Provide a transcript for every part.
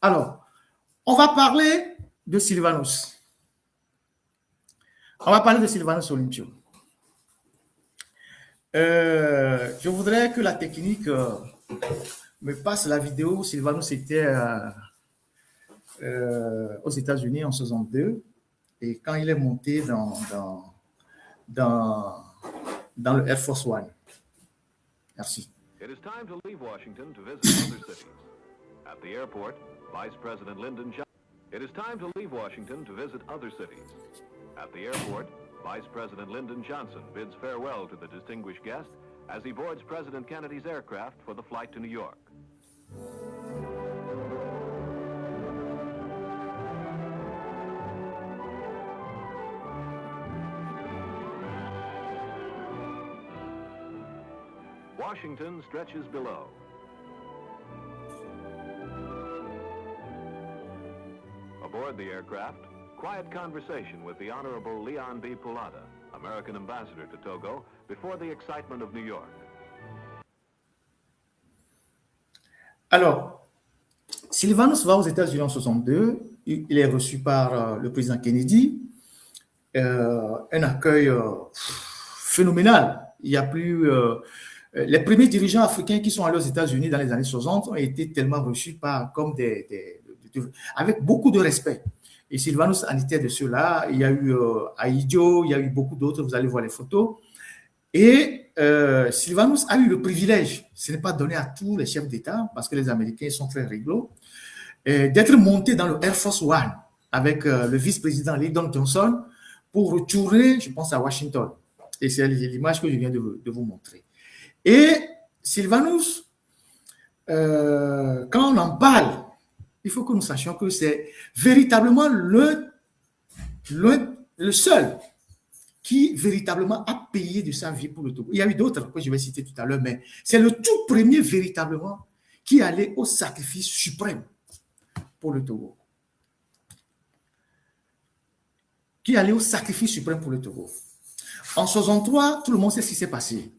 Alors, on va parler de Sylvanus. On va parler de Sylvanus Olympio. Je voudrais que la technique me passe la vidéo. Sylvanus était aux États-Unis en 62 et quand il est monté dans le Air Force One. Merci. It is time to leave Washington to visit other cities. At the airport, Vice President Lyndon Johnson. It is time to leave Washington to visit other cities. At the airport, Vice President Lyndon Johnson bids farewell to the distinguished guest as he boards President Kennedy's aircraft for the flight to New York. Washington stretches below. Aboard the aircraft, quiet conversation with the Honorable Leon B. Pulata, American ambassador to Togo, before the excitement of New York. Alors, Sylvanus va aux États-Unis en 62. Il est reçu par le président Kennedy. Un accueil phénoménal. Il y a plus... les premiers dirigeants africains qui sont allés aux États-Unis dans les années 60 ont été tellement reçus comme avec beaucoup de respect. Et Sylvanus en était de ceux-là. Il y a eu Ahidjo, il y a eu beaucoup d'autres, vous allez voir les photos. Et Sylvanus a eu le privilège, ce n'est pas donné à tous les chefs d'État, parce que les Américains sont très rigolos, d'être monté dans le Air Force One avec le vice-président Lyndon Johnson pour retourner, je pense, à Washington. Et c'est l'image que je viens de vous montrer. Et Sylvanus, quand on en parle, il faut que nous sachions que c'est véritablement le seul qui véritablement a payé de sa vie pour le Togo. Il y a eu d'autres que je vais citer tout à l'heure, mais c'est le tout premier véritablement qui allait au sacrifice suprême pour le Togo. Qui allait au sacrifice suprême pour le Togo. En 63, tout le monde sait ce qui s'est passé.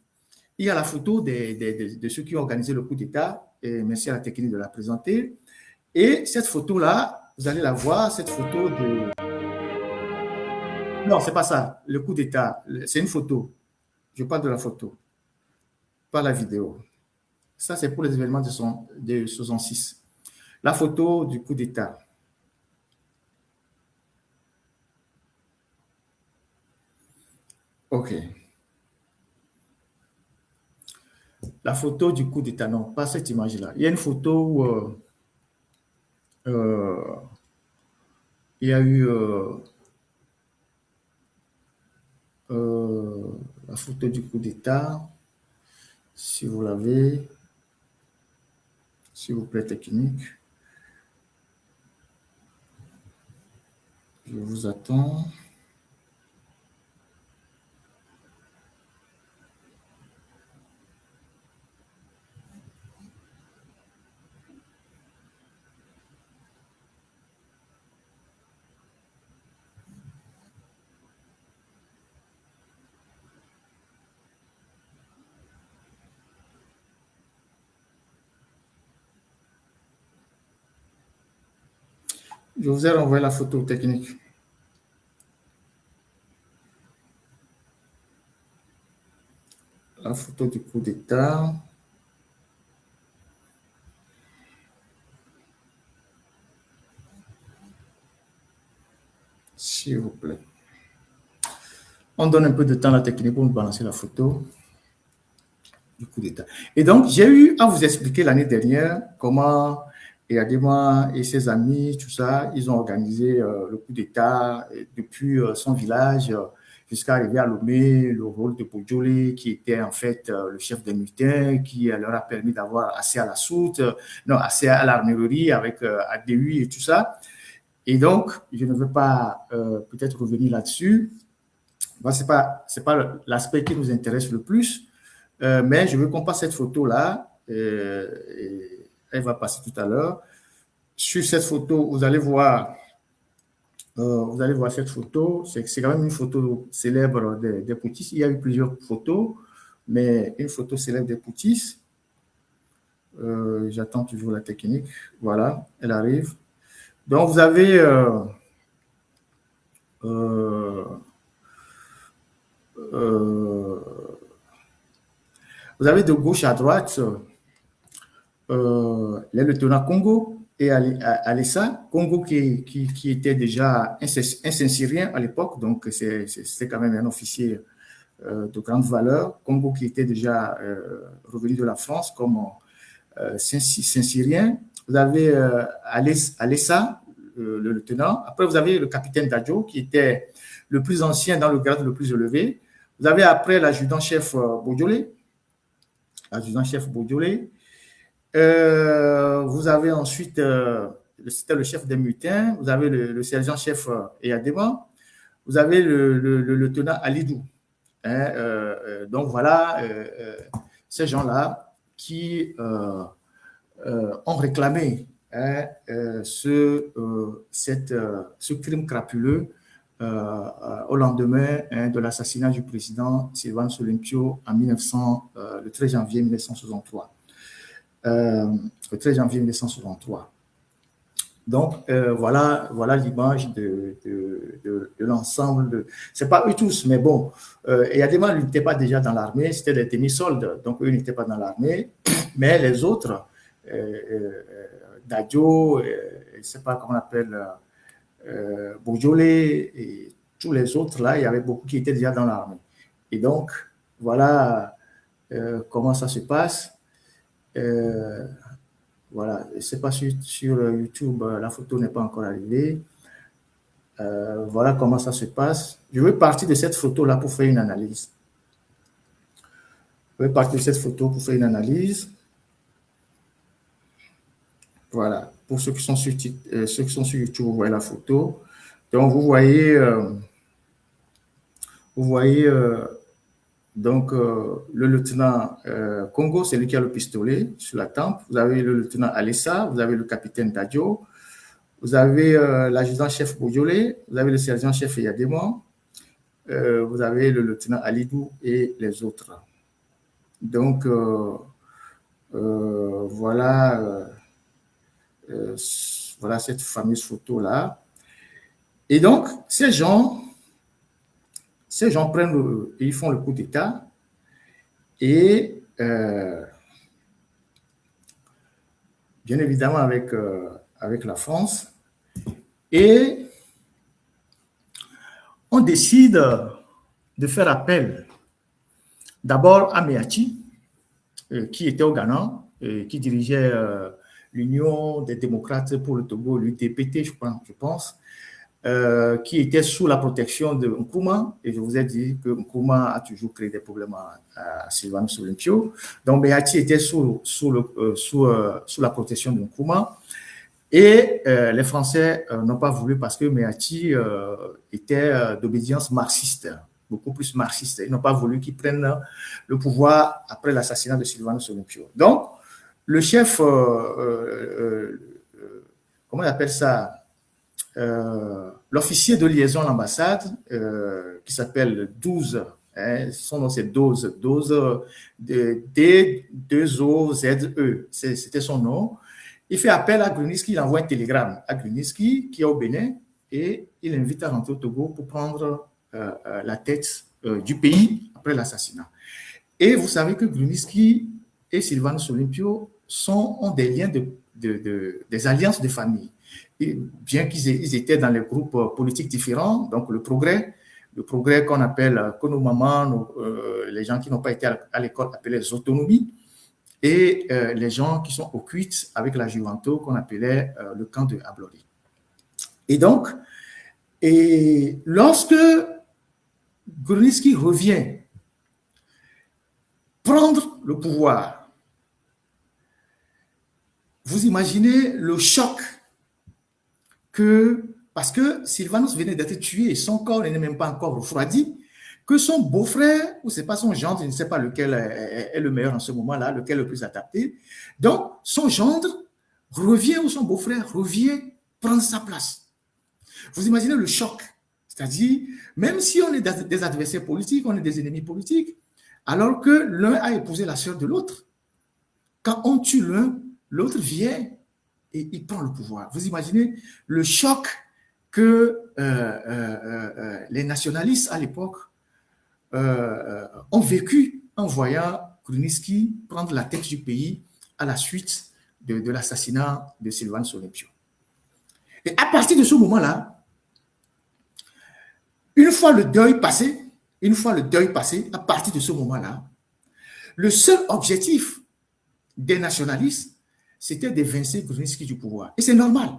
Il y a la photo de ceux qui ont organisé le coup d'État, et merci à la technique de la présenter. Et cette photo-là, vous allez la voir, cette photo de... Non, c'est pas ça, le coup d'État, c'est une photo. Je parle de la photo, pas la vidéo. Ça, c'est pour les événements de 66. La photo du coup d'État. OK. La photo du coup d'État, non, pas cette image-là. Il y a une photo où il y a eu la photo du coup d'État. Si vous l'avez, s'il vous plaît, technique. Je vous attends. Je vous ai renvoyé la photo technique. La photo du coup d'État. S'il vous plaît. On donne un peu de temps à la technique pour nous balancer la photo du coup d'État. Et donc, j'ai eu à vous expliquer l'année dernière comment Eyadema et ses amis, tout ça, ils ont organisé le coup d'État depuis son village jusqu'à arriver à Lomé, le rôle de Bojolé, qui était en fait le chef des mutins, qui leur a permis d'avoir accès à la soute, accès à l'armurerie avec ADU et tout ça. Et donc, je ne veux pas peut-être revenir là-dessus. Bon, ce n'est pas l'aspect qui nous intéresse le plus, mais je veux qu'on passe cette photo-là. Elle va passer tout à l'heure. Sur cette photo, vous allez voir cette photo. C'est quand même une photo célèbre des Poutis. Il y a eu plusieurs photos, mais une photo célèbre des Poutis. J'attends toujours la technique. Voilà, elle arrive. Donc, vous avez de gauche à droite les lieutenants Congo et Alessa. Congo qui était déjà un Saint-Syrien à l'époque, donc c'est quand même un officier de grande valeur. Congo qui était déjà revenu de la France comme Saint-Syrien. Vous avez Alessa, le lieutenant. Après, vous avez le capitaine Dadjo, qui était le plus ancien dans le grade le plus élevé. Vous avez après l'adjudant-chef Bodiolé. Vous avez ensuite, c'était le chef des mutins. Vous avez le sergent-chef Eyadema. Vous avez le lieutenant Alidou. Donc voilà, ces gens-là qui ont réclamé ce crime crapuleux au lendemain de l'assassinat du président Sylvanus Olympio le 13 janvier 1963. Le 13 janvier 1963. Donc, voilà l'image de l'ensemble. Ce n'est pas eux tous, mais bon, Eyadema n'était pas déjà dans l'armée, c'était des demi-soldes, donc eux n'étaient pas dans l'armée, mais les autres, Dadjo, je ne sais pas comment on appelle, Bodiolé et tous les autres, là, il y avait beaucoup qui étaient déjà dans l'armée. Et donc, voilà comment ça se passe. Voilà, je ne sais pas sur YouTube, la photo n'est pas encore arrivée. Voilà comment ça se passe. Je veux partir de cette photo-là pour faire une analyse. Voilà, pour ceux qui sont sur YouTube, vous voyez la photo. Donc, vous voyez donc, le lieutenant Congo, c'est lui qui a le pistolet sur la tempe. Vous avez le lieutenant Alessa, vous avez le capitaine Dadjo, vous avez l'adjudant-chef Bodiolé, vous avez le sergent-chef Eyadema, vous avez le lieutenant Alidou et les autres. Donc, voilà cette fameuse photo-là. Et donc, ces gens ils font le coup d'État et bien évidemment avec la France, et on décide de faire appel d'abord à Meachi, qui était au Ghana, qui dirigeait l'Union des démocrates pour le Togo, l'UDPT, je pense, qui était sous la protection de Nkrumah, et je vous ai dit que Nkrumah a toujours créé des problèmes à Sylvanus Olympio. Donc, Meachi était sous la protection de Nkrumah, et les Français n'ont pas voulu parce que Meachi était d'obédience marxiste, beaucoup plus marxiste. Ils n'ont pas voulu qu'il prenne le pouvoir après l'assassinat de Sylvanus Olympio. Donc, le chef, comment on appelle ça, l'officier de liaison à l'ambassade, qui s'appelle 12, son nom c'est 12, D2OZE, c'était son nom. Il fait appel à Gruniski, il envoie un télégramme à Gruniski, qui est au Bénin, et il invite à rentrer au Togo pour prendre la tête du pays après l'assassinat. Et vous savez que Gruniski et Sylvanus Olympio ont des liens, des alliances de famille. Et bien qu'ils étaient dans les groupes politiques différents, donc le progrès qu'on appelle Konomama, les gens qui n'ont pas été à l'école appelés les autonomies, et les gens qui sont au cuite avec la Juventus qu'on appelait le camp de Ablori. Et donc, lorsque Gruniski revient prendre le pouvoir, vous imaginez le choc parce que Sylvanus venait d'être tué, son corps n'est même pas encore refroidi, que son beau-frère, ou c'est pas son gendre, je ne sais pas lequel est le meilleur en ce moment-là, lequel est le plus adapté. Donc, son gendre revient, ou son beau-frère revient prendre sa place. Vous imaginez le choc. C'est-à-dire, même si on est des adversaires politiques, on est des ennemis politiques, alors que l'un a épousé la sœur de l'autre. quand on tue l'un, l'autre vient et il prend le pouvoir. Vous imaginez le choc que les nationalistes à l'époque ont vécu en voyant Grunitzky prendre la tête du pays à la suite de l'assassinat de Sylvanus Olympio. Et à partir de ce moment-là, une fois le deuil passé, à partir de ce moment-là, le seul objectif des nationalistes, c'était d'évincer Grunitzky du pouvoir. Et c'est normal.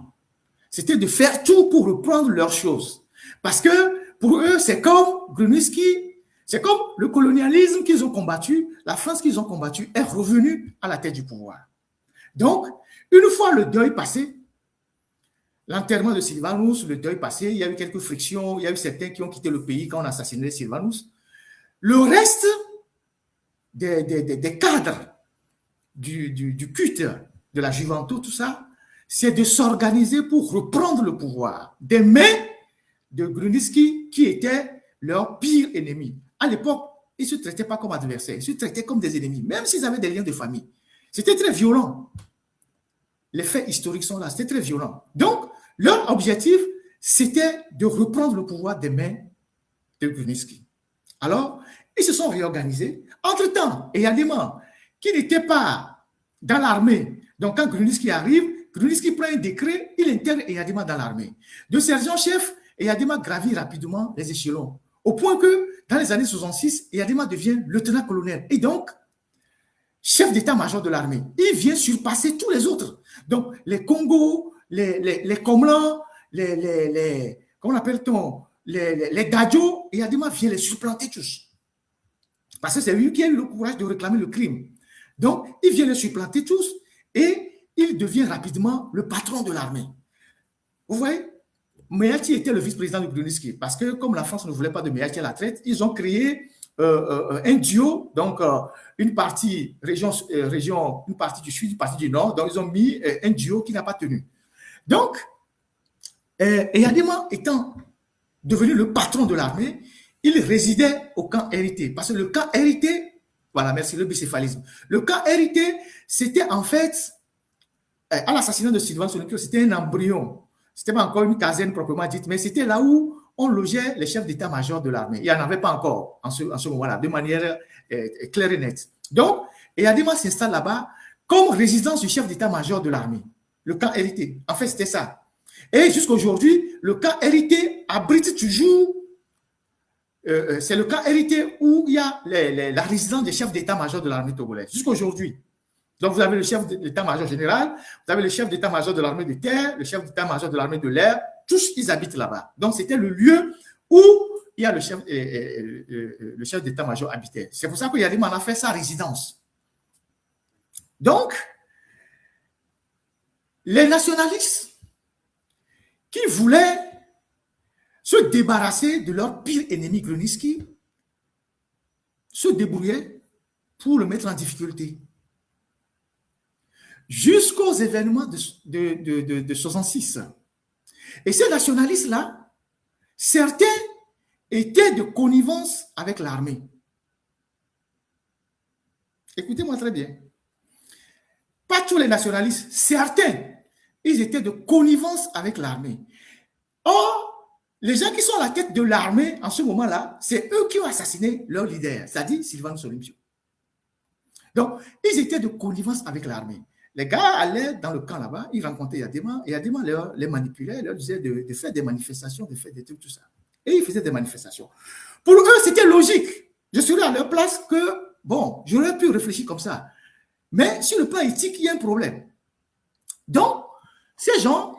C'était de faire tout pour reprendre leurs choses. Parce que pour eux, c'est comme Grunitzky, c'est comme le colonialisme qu'ils ont combattu, la France qu'ils ont combattu est revenue à la tête du pouvoir. Donc, une fois le deuil passé, l'enterrement de Sylvanus, le deuil passé, il y a eu quelques frictions, il y a eu certains qui ont quitté le pays quand on a assassiné Sylvanus. Le reste des cadres du culte, de la Juventus, tout ça, c'est de s'organiser pour reprendre le pouvoir des mains de Grunitzky, qui était leur pire ennemi. À l'époque, ils ne se traitaient pas comme adversaires, ils se traitaient comme des ennemis, même s'ils avaient des liens de famille. C'était très violent. Les faits historiques sont là, c'était très violent. Donc, leur objectif, c'était de reprendre le pouvoir des mains de Grunitzky. Alors, ils se sont réorganisés. Entre-temps, Eyadema, qui n'était pas dans l'armée, donc quand Grunitzky arrive, Grunitzky prend un décret, il intègre Eyadema dans l'armée. De sergent-chef, Eyadema gravit rapidement les échelons, au point que dans les années 66, Eyadema devient lieutenant-colonel et donc chef d'état-major de l'armée. Il vient surpasser tous les autres. Donc, les Congos, les Komlan, comment appelle-t-on, les Dadjo, Eyadema vient les supplanter tous. Parce que c'est lui qui a eu le courage de réclamer le crime. Donc, il vient les supplanter tous et il devient rapidement le patron de l'armée. Vous voyez, Meilhati était le vice-président de Grunitzky parce que comme la France ne voulait pas de Meilhati à la traite, ils ont créé un duo, donc une partie une partie du sud, une partie du nord, donc ils ont mis un duo qui n'a pas tenu. Donc, Eyadema étant devenu le patron de l'armée, il résidait au camp hérité. Parce que le camp hérité, voilà, merci, le bicéphalisme. Le camp hérité, c'était en fait, à l'assassinat de Sylvanus Olympio, c'était un embryon. C'était pas encore une caserne proprement dite, mais c'était là où on logeait les chefs d'état-major de l'armée. Il n'y en avait pas encore en ce moment-là, de manière claire et nette. Donc, Eyadema s'installe là-bas comme résidence du chef d'état-major de l'armée. Le camp hérité. En fait, c'était ça. Et jusqu'à aujourd'hui, le camp hérité abrite toujours, c'est le camp hérité où il y a la résidence des chefs d'état-major de l'armée togolaise. Jusqu'à aujourd'hui. Donc, vous avez le chef d'état-major général, vous avez le chef d'état-major de l'armée de terre, le chef d'état-major de l'armée de l'air, tous ils habitent là-bas. Donc, c'était le lieu où il y a le chef d'état-major habitait. C'est pour ça que Eyadema en a fait sa résidence. Donc, les nationalistes qui voulaient se débarrasser de leur pire ennemi Grunitzky se débrouillaient pour le mettre en difficulté. Jusqu'aux événements de 66. Et ces nationalistes-là, certains étaient de connivence avec l'armée. Écoutez-moi très bien. Pas tous les nationalistes, certains, ils étaient de connivence avec l'armée. Or, les gens qui sont à la tête de l'armée en ce moment-là, c'est eux qui ont assassiné leur leader, c'est-à-dire Sylvanus Olympio. Donc, ils étaient de connivence avec l'armée. Les gars allaient dans le camp là-bas, ils rencontraient Eyadema, et Eyadema les manipulait, leur disait de faire des manifestations, de faire des trucs, tout ça. Et ils faisaient des manifestations. Pour eux, c'était logique. Je serais à leur place que, bon, j'aurais pu réfléchir comme ça. Mais sur le plan éthique, il y a un problème. Donc, ces gens,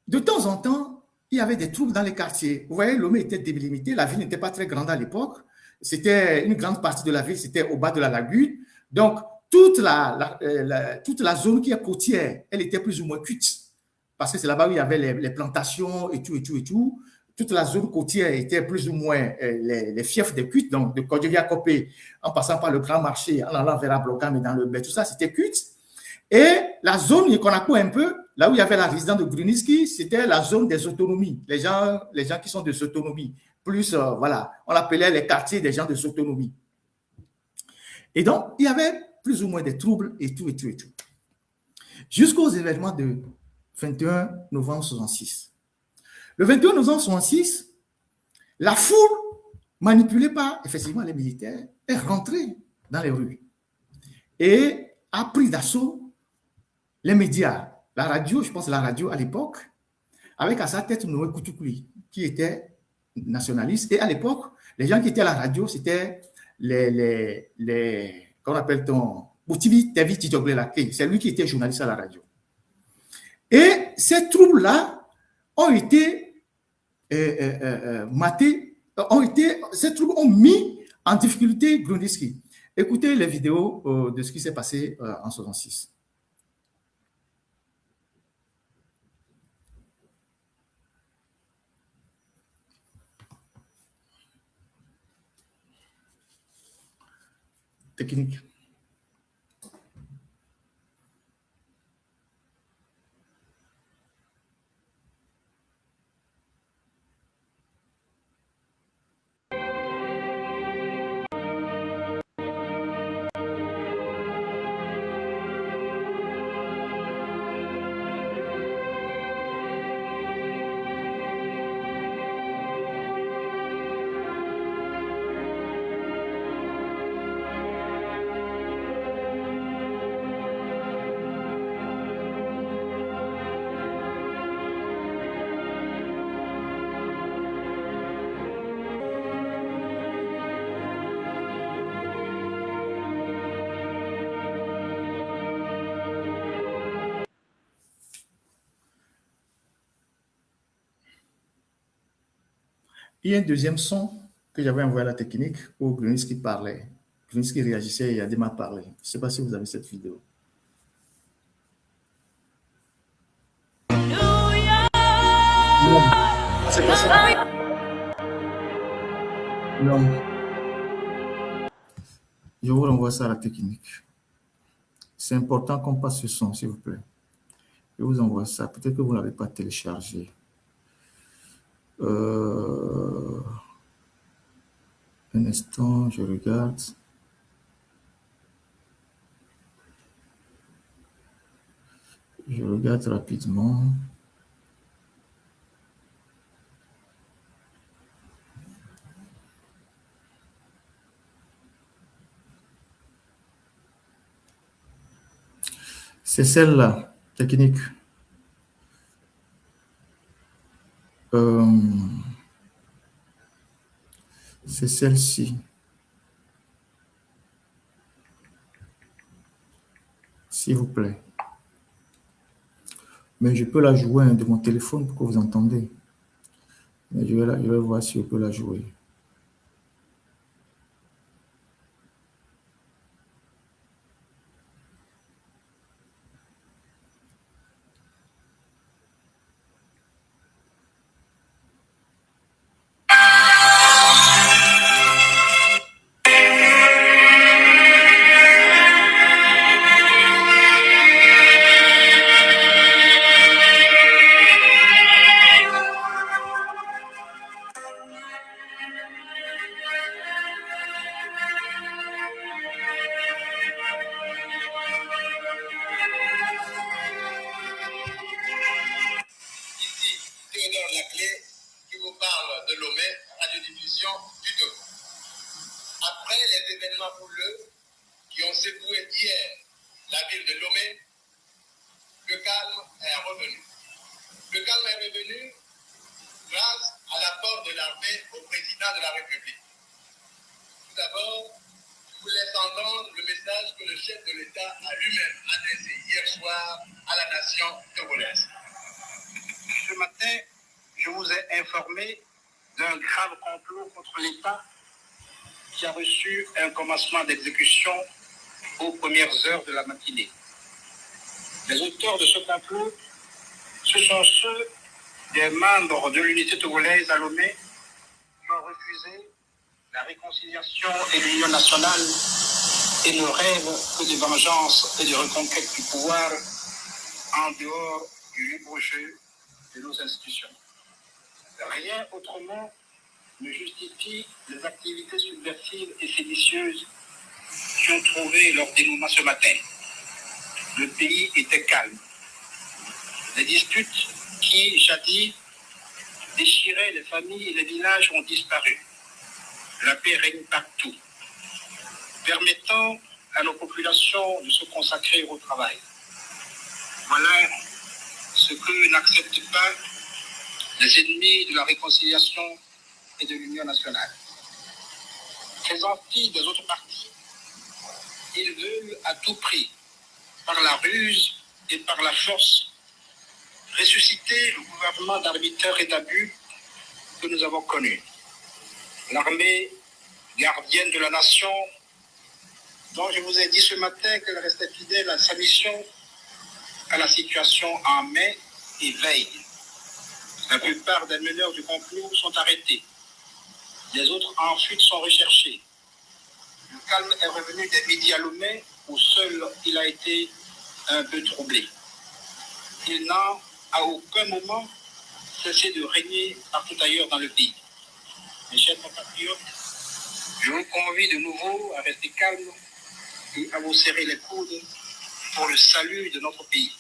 de temps en temps, il y avait des troubles dans les quartiers. Vous voyez, Lomé était délimité, la ville n'était pas très grande à l'époque. C'était une grande partie de la ville, c'était au bas de la lagune. Donc, toute la zone qui est côtière, elle était plus ou moins cuite. Parce que c'est là-bas où il y avait les plantations et tout. Toute la zone côtière était plus ou moins les fiefs des cuites, donc de Kodjevia-Kopé, en passant par le Grand Marché, en allant vers Ablogam et dans le Bé, tout ça, c'était cuite. Et la zone Yekonako un peu, là où il y avait la résidence de Grunitzky, c'était la zone des autonomies. Les gens qui sont des autonomies. Plus, voilà, on l'appelait les quartiers des gens des autonomies. Et donc, il y avait plus ou moins des troubles et tout, et tout, et tout. Jusqu'aux événements de 21 novembre 66. Le 21 novembre 66, la foule, manipulée par effectivement les militaires, est rentrée dans les rues et a pris d'assaut les médias. La radio, je pense la radio à l'époque, avec à sa tête Noé Koutoukouli, qui était nationaliste. Et à l'époque, les gens qui étaient à la radio, c'était comment appelle-t-on, Boutibi Tevi Tidjoglela, c'est lui qui était journaliste à la radio. Et ces troubles-là ont été matés, ces troubles ont mis en difficulté Grundiski. Écoutez les vidéos de ce qui s'est passé en 66. Technique. Il y a un deuxième son que j'avais envoyé à la technique où Grundiski parlait. Grundiski réagissait et Adema parlait. Je ne sais pas si vous avez cette vidéo. Non, c'est pas ça. Non. Je vous renvoie ça à la technique. C'est important qu'on passe ce son, s'il vous plaît. Je vous envoie ça. Peut-être que vous ne l'avez pas téléchargé. Un instant, je regarde. Je regarde rapidement. C'est celle-là, technique. C'est celle-ci. S'il vous plaît. Mais je peux la jouer de mon téléphone pour que vous entendez. Mais je vais voir si je peux la jouer. D'exécution aux premières heures de la matinée. Les auteurs de ce complot, ce sont ceux des membres de l'unité togolaise à Lomé qui ont refusé la réconciliation et l'union nationale et ne rêvent que de vengeance et de reconquête du pouvoir en dehors du libre jeu de nos institutions. Rien autrement ne justifie les activités subversives et séditieuses qui ont trouvé leur dénouement ce matin. Le pays était calme. Les disputes qui, jadis, déchiraient les familles et les villages ont disparu. La paix règne partout, permettant à nos populations de se consacrer au travail. Voilà ce que n'acceptent pas les ennemis de la réconciliation et de l'union nationale. Faisant fi des autres partis, ils veulent à tout prix, par la ruse et par la force, ressusciter le gouvernement d'arbiteurs et d'abus que nous avons connu. L'armée gardienne de la nation, dont je vous ai dit ce matin qu'elle restait fidèle à sa mission, à la situation en main et veille. La plupart des meneurs du complot sont arrêtés. Les autres en fuite sont recherchés. Le calme est revenu des midi à Lomé, où seul il a été un peu troublé. Il n'a à aucun moment cessé de régner partout ailleurs dans le pays. Mes chers compatriotes, je vous convie de nouveau à rester calme et à vous serrer les coudes pour le salut de notre pays.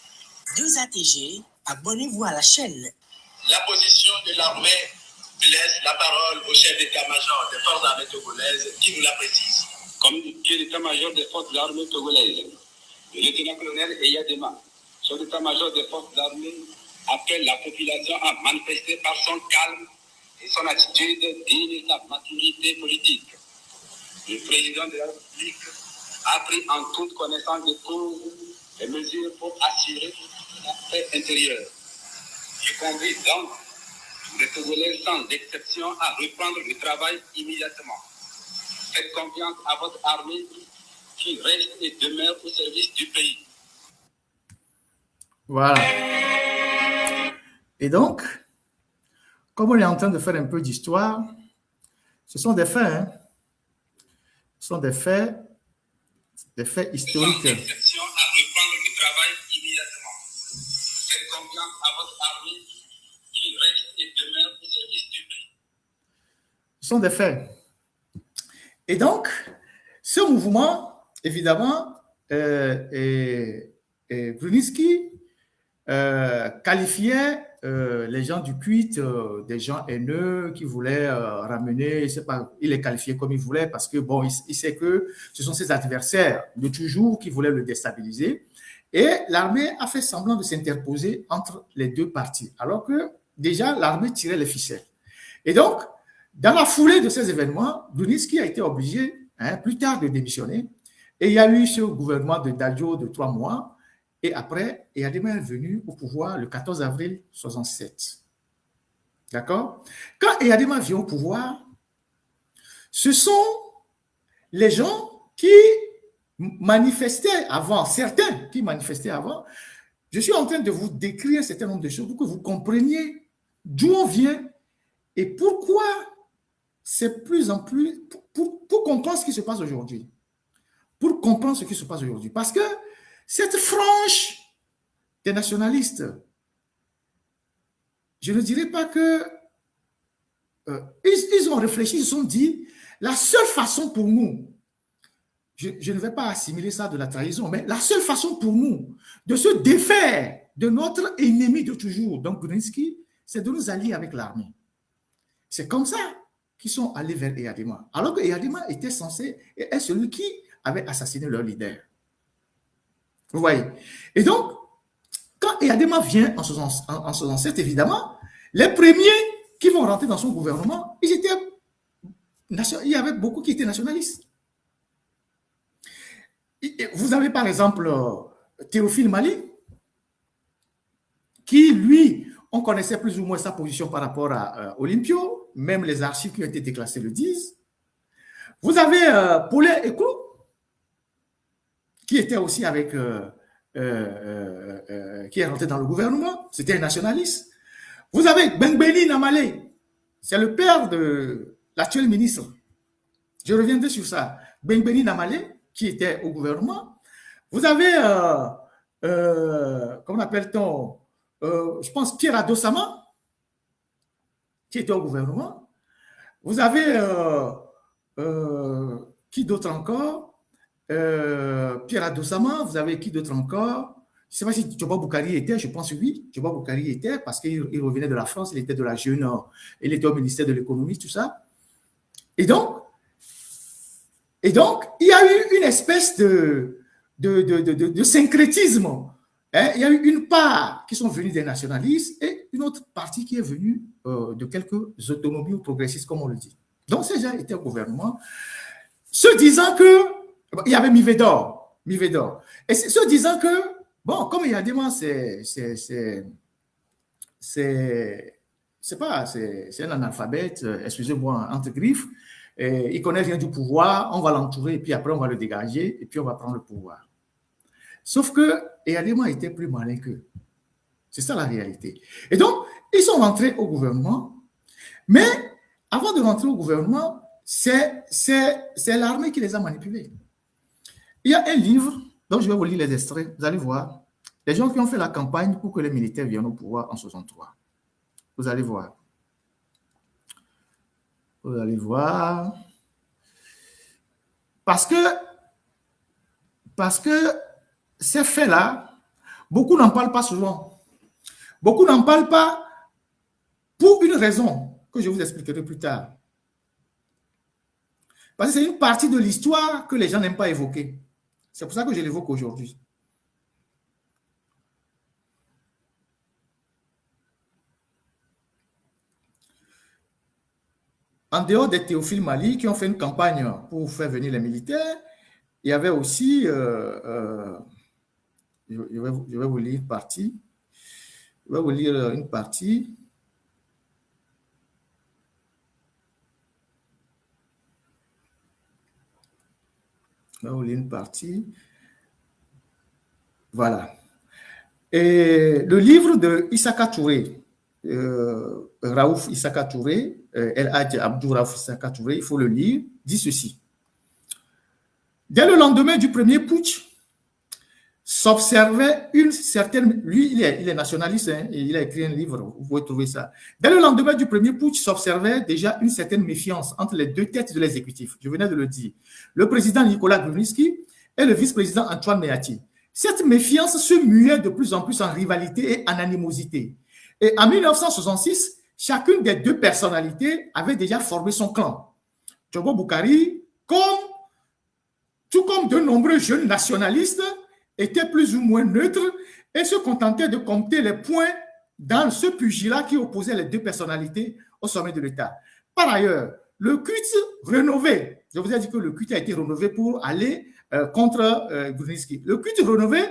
2ATG, abonnez-vous à la chaîne. La position de l'armée laisse la parole au chef d'état-major des forces armées togolaises qui nous la précise. Comme chef d'état-major des forces armées togolaises, le lieutenant-colonel Eyadema, chef d'état-major des forces armées, appelle la population à manifester par son calme et son attitude digne de sa maturité politique. Le président de la République a pris en toute connaissance de cause les mesures pour assurer la paix intérieure. Je convie donc tous les Togolais sans exception à reprendre le travail immédiatement. Faites confiance à votre armée qui reste et demeure au service du pays. Voilà. Et donc, comme on est en train de faire un peu d'histoire, ce sont des faits, hein? Ce sont des faits historiques. Sans exception à reprendre le travail immédiatement. Faites confiance à votre armée qui reste et demeure au service du pays. Ce sont des faits. Et donc, ce mouvement, évidemment, Bruniski qualifiait les gens du Cuit des gens haineux qui voulaient ramener, il les qualifiait comme il voulait parce que bon, il sait que ce sont ses adversaires de toujours qui voulaient le déstabiliser. Et l'armée a fait semblant de s'interposer entre les deux parties, alors que déjà l'armée tirait les ficelles. Et donc, dans la foulée de ces événements, Bruniski a été obligé, plus tard, de démissionner. Et il y a eu ce gouvernement de Dadjo de 3 mois. Et après, Eyadema est venu au pouvoir le 14 avril 1967. D'accord? Quand Eyadema vient au pouvoir, ce sont les gens qui manifestaient avant, certains qui manifestaient avant. Je suis en train de vous décrire un certain nombre de choses pour que vous compreniez d'où on vient et pourquoi c'est plus en plus, pour comprendre ce qui se passe aujourd'hui. Pour comprendre ce qui se passe aujourd'hui. Parce que cette frange des nationalistes, je ne dirais pas que ils ont réfléchi, ils se sont dit, la seule façon pour nous, je ne vais pas assimiler ça de la trahison, mais la seule façon pour nous de se défaire de notre ennemi de toujours, donc Bruniski, c'est de nous allier avec l'armée. C'est comme ça qu'ils sont allés vers Eyadema. Alors que Eyadema était censé être celui qui avait assassiné leur leader. Vous voyez? Et donc, quand Eyadema vient en 1967, évidemment, les premiers qui vont rentrer dans son gouvernement, il y avait beaucoup qui étaient nationalistes. Vous avez par exemple Théophile Mali, qui lui, on connaissait plus ou moins sa position par rapport à Olympio, même les archives qui ont été déclassées le disent. Vous avez Paulet Ekou, qui était aussi avec, qui est rentré dans le gouvernement, c'était un nationaliste. Vous avez Bengbeni Namale, c'est le père de l'actuel ministre. Je reviendrai sur ça. Bengbeni Namale, qui était au gouvernement. Vous avez, comment appelle-t-on, je pense Pierre Adosama, qui était au gouvernement. Vous avez, qui d'autre encore? Pierre Adoussama, vous avez qui d'autre encore? Je ne sais pas si Djoba Boukari était, je pense oui, Djoba Boukari était parce qu'il revenait de la France, il était de la jeune, il était au ministère de l'économie, tout ça. Et donc, il y a eu une espèce de syncrétisme. Hein? Il y a eu une part qui sont venus des nationalistes et une autre partie qui est venue de quelques autonomies ou progressistes, comme on le dit. Donc, ces gens étaient au gouvernement, se disant que il y avait Mivedor. Et se disant que, bon, comme il y a des gens, c'est un analphabète, excusez-moi, entre griffes, et il ne connaît rien du pouvoir, on va l'entourer, et puis après, on va le dégager, et puis on va prendre le pouvoir. Sauf que Eyadema était plus malin qu'eux. C'est ça la réalité. Et donc, ils sont rentrés au gouvernement, mais avant de rentrer au gouvernement, c'est l'armée qui les a manipulés. Il y a un livre, dont je vais vous lire les extraits, vous allez voir, les gens qui ont fait la campagne pour que les militaires viennent au pouvoir en 63. Vous allez voir. Vous allez voir. Parce que ces faits-là, beaucoup n'en parlent pas souvent. Beaucoup n'en parlent pas pour une raison que je vous expliquerai plus tard. Parce que c'est une partie de l'histoire que les gens n'aiment pas évoquer. C'est pour ça que je l'évoque aujourd'hui. En dehors des Théophile Mali qui ont fait une campagne pour faire venir les militaires, il y avait aussi, je vais vous lire une partie. Je vais vous lire une partie. Je vais vous lire une partie. Voilà. Et le livre de Issaka Touré, Raouf Issaka Touré, El Hadj Abdou Raouf Issaka Touré, il faut le lire, dit ceci. Dès le lendemain du premier putsch, s'observait une certaine... Lui, il est nationaliste, hein, et il a écrit un livre, vous pouvez trouver ça. Dès le lendemain du premier putsch, s'observait déjà une certaine méfiance entre les deux têtes de l'exécutif. Je venais de le dire. Le président Nicolas Grunitzky et le vice-président Antoine Meati. Cette méfiance se muait de plus en plus en rivalité et en animosité. Et en 1966, chacune des deux personnalités avait déjà formé son clan. Djobo Boukari, tout comme de nombreux jeunes nationalistes, était plus ou moins neutre et se contentait de compter les points dans ce pugilat qui opposait les deux personnalités au sommet de l'État. Par ailleurs, le culte rénové, je vous ai dit que le culte a été rénové pour aller contre Grunitzky. Le culte rénové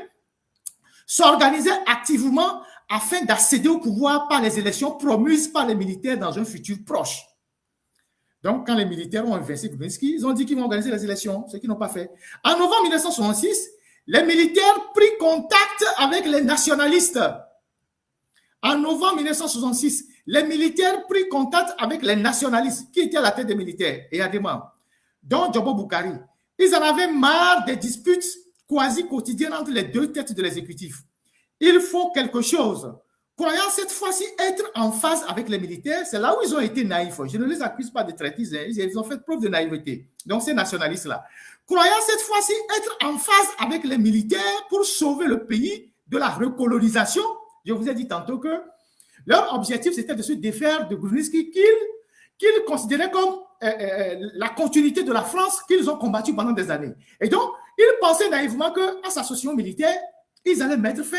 s'organisait activement afin d'accéder au pouvoir par les élections promises par les militaires dans un futur proche. Donc, quand les militaires ont invincé Grunitzky, ils ont dit qu'ils vont organiser les élections, ce qu'ils n'ont pas fait. En novembre 1966, les militaires prirent contact avec les nationalistes. En novembre 1966, les militaires prirent contact avec les nationalistes qui étaient à la tête des militaires, et Adema, dont Djobo Boukari. Ils en avaient marre des disputes quasi quotidiennes entre les deux têtes de l'exécutif. Il faut quelque chose. Croyant cette fois-ci être en phase avec les militaires, c'est là où ils ont été naïfs. Je ne les accuse pas de traîtrise, ils ont fait preuve de naïveté. Donc, ces nationalistes-là. Croyant cette fois-ci être en phase avec les militaires pour sauver le pays de la recolonisation, je vous ai dit tantôt que leur objectif, c'était de se défaire de Grunitzky qu'ils considéraient comme la continuité de la France qu'ils ont combattu pendant des années. Et donc, ils pensaient naïvement qu'en s'associant aux militaires, ils allaient mettre fin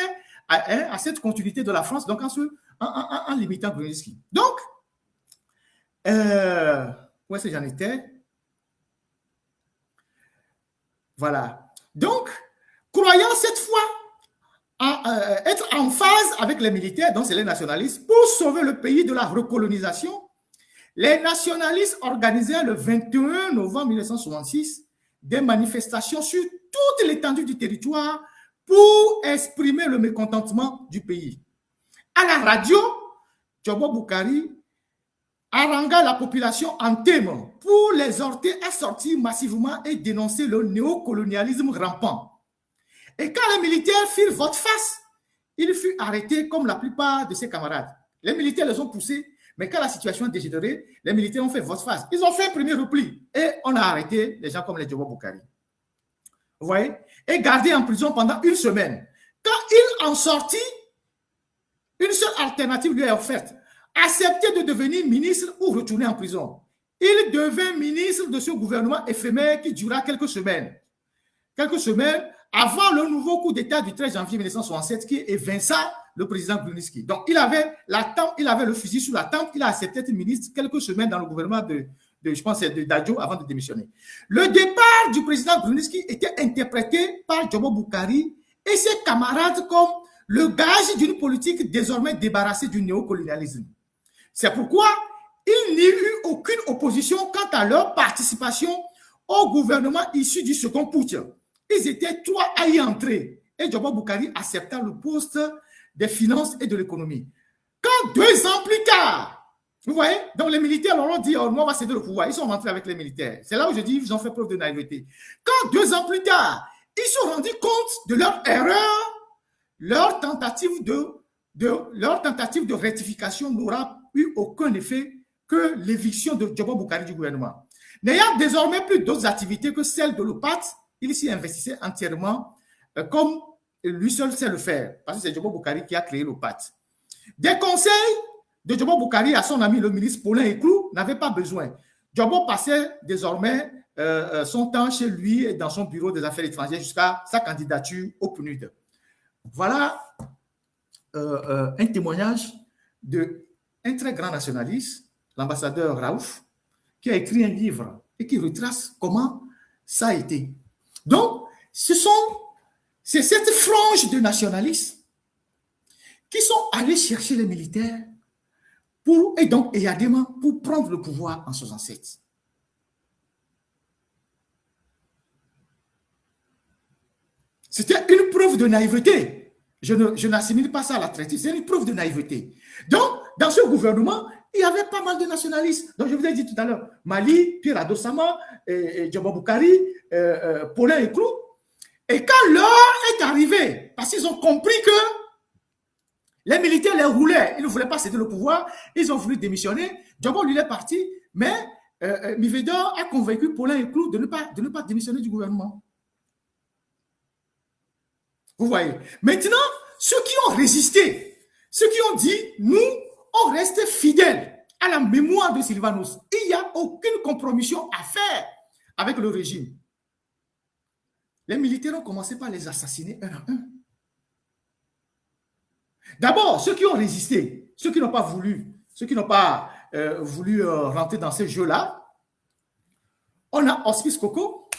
à cette continuité de la France, donc en limitant Grunitzky. Donc, où est-ce que j'en étais? Voilà. Donc, croyant cette fois être en phase avec les militaires, donc c'est les nationalistes, pour sauver le pays de la recolonisation, les nationalistes organisèrent le 21 novembre 1966 des manifestations sur toute l'étendue du territoire pour exprimer le mécontentement du pays. À la radio, Djobo Boukari harangua la population en thème pour les exhorter à sortir massivement et dénoncer le néocolonialisme rampant. Et quand les militaires firent volte-face, il fut arrêté comme la plupart de ses camarades. Les militaires les ont poussés, mais quand la situation a dégénéré, les militaires ont fait volte-face. Ils ont fait un premier repli et on a arrêté les gens comme les Djobo Boukari. vous voyez, et gardé en prison pendant une semaine. Quand il en sortit, une seule alternative lui est offerte. Accepter de devenir ministre ou retourner en prison. Il devint ministre de ce gouvernement éphémère qui dura quelques semaines. Quelques semaines avant le nouveau coup d'État du 13 janvier 1967 qui évinça le président Bruniski. Donc, il avait le fusil sous la tempe, il a accepté d'être ministre quelques semaines dans le gouvernement je pense, de Dadjo avant de démissionner. Le départ du président Bruniski était interprété par Djobo Boukari et ses camarades comme le gage d'une politique désormais débarrassée du néocolonialisme. C'est pourquoi il n'y eut aucune opposition quant à leur participation au gouvernement issu du second putsch. Ils étaient 3 à y entrer et Djobo Boukari accepta le poste des finances et de l'économie. Quand 2 ans plus tard, vous voyez, donc les militaires leur ont dit, oh, nous on va céder le pouvoir. Ils sont rentrés avec les militaires. C'est là où je dis, ils ont fait preuve de naïveté. Quand 2 ans plus tard, ils se sont rendus compte de leur erreur, leur tentative de rectification n'aura eu aucun effet que l'éviction de Djobo Boukari du gouvernement. N'ayant désormais plus d'autres activités que celles de l'OPAT, il s'y investissait entièrement comme lui seul sait le faire, parce que c'est Djobo Boukari qui a créé l'OPAT. Des conseils de Djobo Boukari à son ami le ministre Paulin Eklou n'avait pas besoin. Djobo passait désormais son temps chez lui et dans son bureau des affaires étrangères jusqu'à sa candidature au PNUD. Voilà un témoignage d'un très grand nationaliste, l'ambassadeur Raouf, qui a écrit un livre et qui retrace comment ça a été. Donc, c'est cette frange de nationalistes qui sont allés chercher les militaires et Eyadema pour prendre le pouvoir en 1967. C'était une preuve de naïveté. Je n'assimile pas ça à la traîtrise, c'est une preuve de naïveté. Donc, dans ce gouvernement, il y avait pas mal de nationalistes. Donc, je vous ai dit tout à l'heure, Mali, Pierre Adossama, Djobo Boukari, Paulin Eklou. Et quand l'heure est arrivée, parce qu'ils ont compris que les militaires les roulaient, ils ne voulaient pas céder le pouvoir, ils ont voulu démissionner. Djobo lui est parti, mais Mivedor a convaincu Paulin Eklou de ne pas démissionner du gouvernement. Vous voyez. Maintenant, ceux qui ont résisté, ceux qui ont dit, nous, on reste fidèles à la mémoire de Sylvanus. Il n'y a aucune compromission à faire avec le régime. Les militaires ont commencé par les assassiner un à un. D'abord, ceux qui ont résisté, ceux qui n'ont pas voulu rentrer dans ce jeu-là, on a Hospice Coco,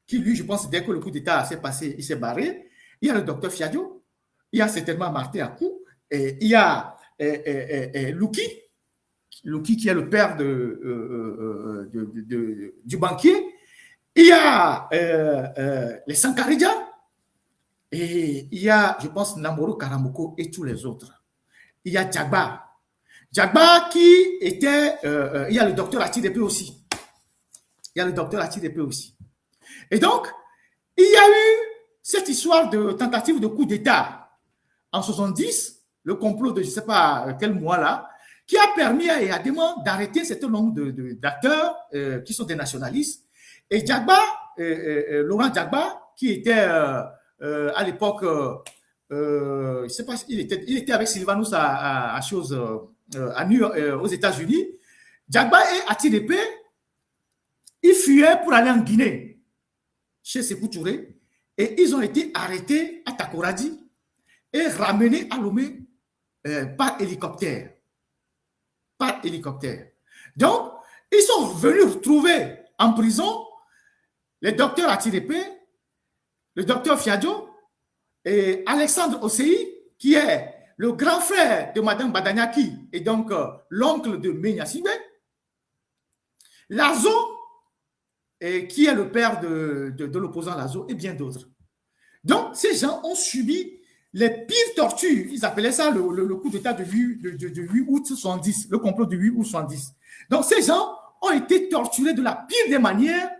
qui lui, je pense, dès que le coup d'État s'est passé, il s'est barré. Il y a le docteur Fiadio, il y a certainement Martin Akou, et il y a Louki qui est le père du banquier. Il y a les Sankarija, et il y a, je pense, Namoro Karamoko et tous les autres. Il y a Djagba. Djagba qui était... il y a le docteur Atirepe aussi. Et donc, il y a eu cette histoire de tentative de coup d'État en 1970, le complot de je ne sais pas quel mois là, qui a permis à Eyadema d'arrêter un certain nombre d'acteurs qui sont des nationalistes. Et Djagba, Laurent Djagba, qui était à l'époque, je ne sais pas, il était avec Sylvanus à New York, aux États-Unis. Djagba et Atirepe, ils fuyaient pour aller en Guinée, chez Sékou Touré. Et ils ont été arrêtés à Takoradi et ramenés à Lomé par hélicoptère. Donc, ils sont venus retrouver en prison le docteur Atirepe, le docteur Fiadio et Alexandre Osei, qui est le grand frère de Madame Badanyaki et donc l'oncle de Menyasibe, Lazo, et qui est le père de l'opposant Lazo, et bien d'autres. Donc, ces gens ont subi les pires tortures. Ils appelaient ça le coup d'État de 8 août 70, le complot du 8 août 70. Donc, ces gens ont été torturés de la pire des manières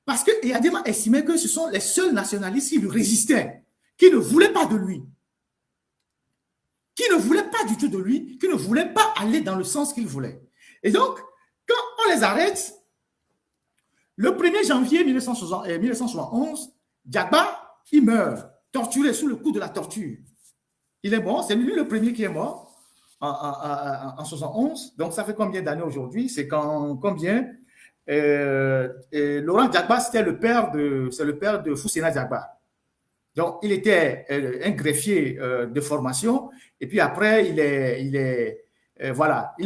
parce que Eyadema estimait que ce sont les seuls nationalistes qui lui résistaient, qui ne voulaient pas de lui, qui ne voulaient pas du tout de lui, qui ne voulaient pas aller dans le sens qu'il voulait. Et donc, quand on les arrête, le 1er janvier 1971, Diagba, il meurt, torturé sous le coup de la torture. Il est mort, c'est lui le premier qui est mort en 71. Donc, ça fait combien d'années aujourd'hui? C'est combien? Laurent Diagba, c'est le père de Foussena Diagba. Donc, il était un greffier de formation. Et puis après, il est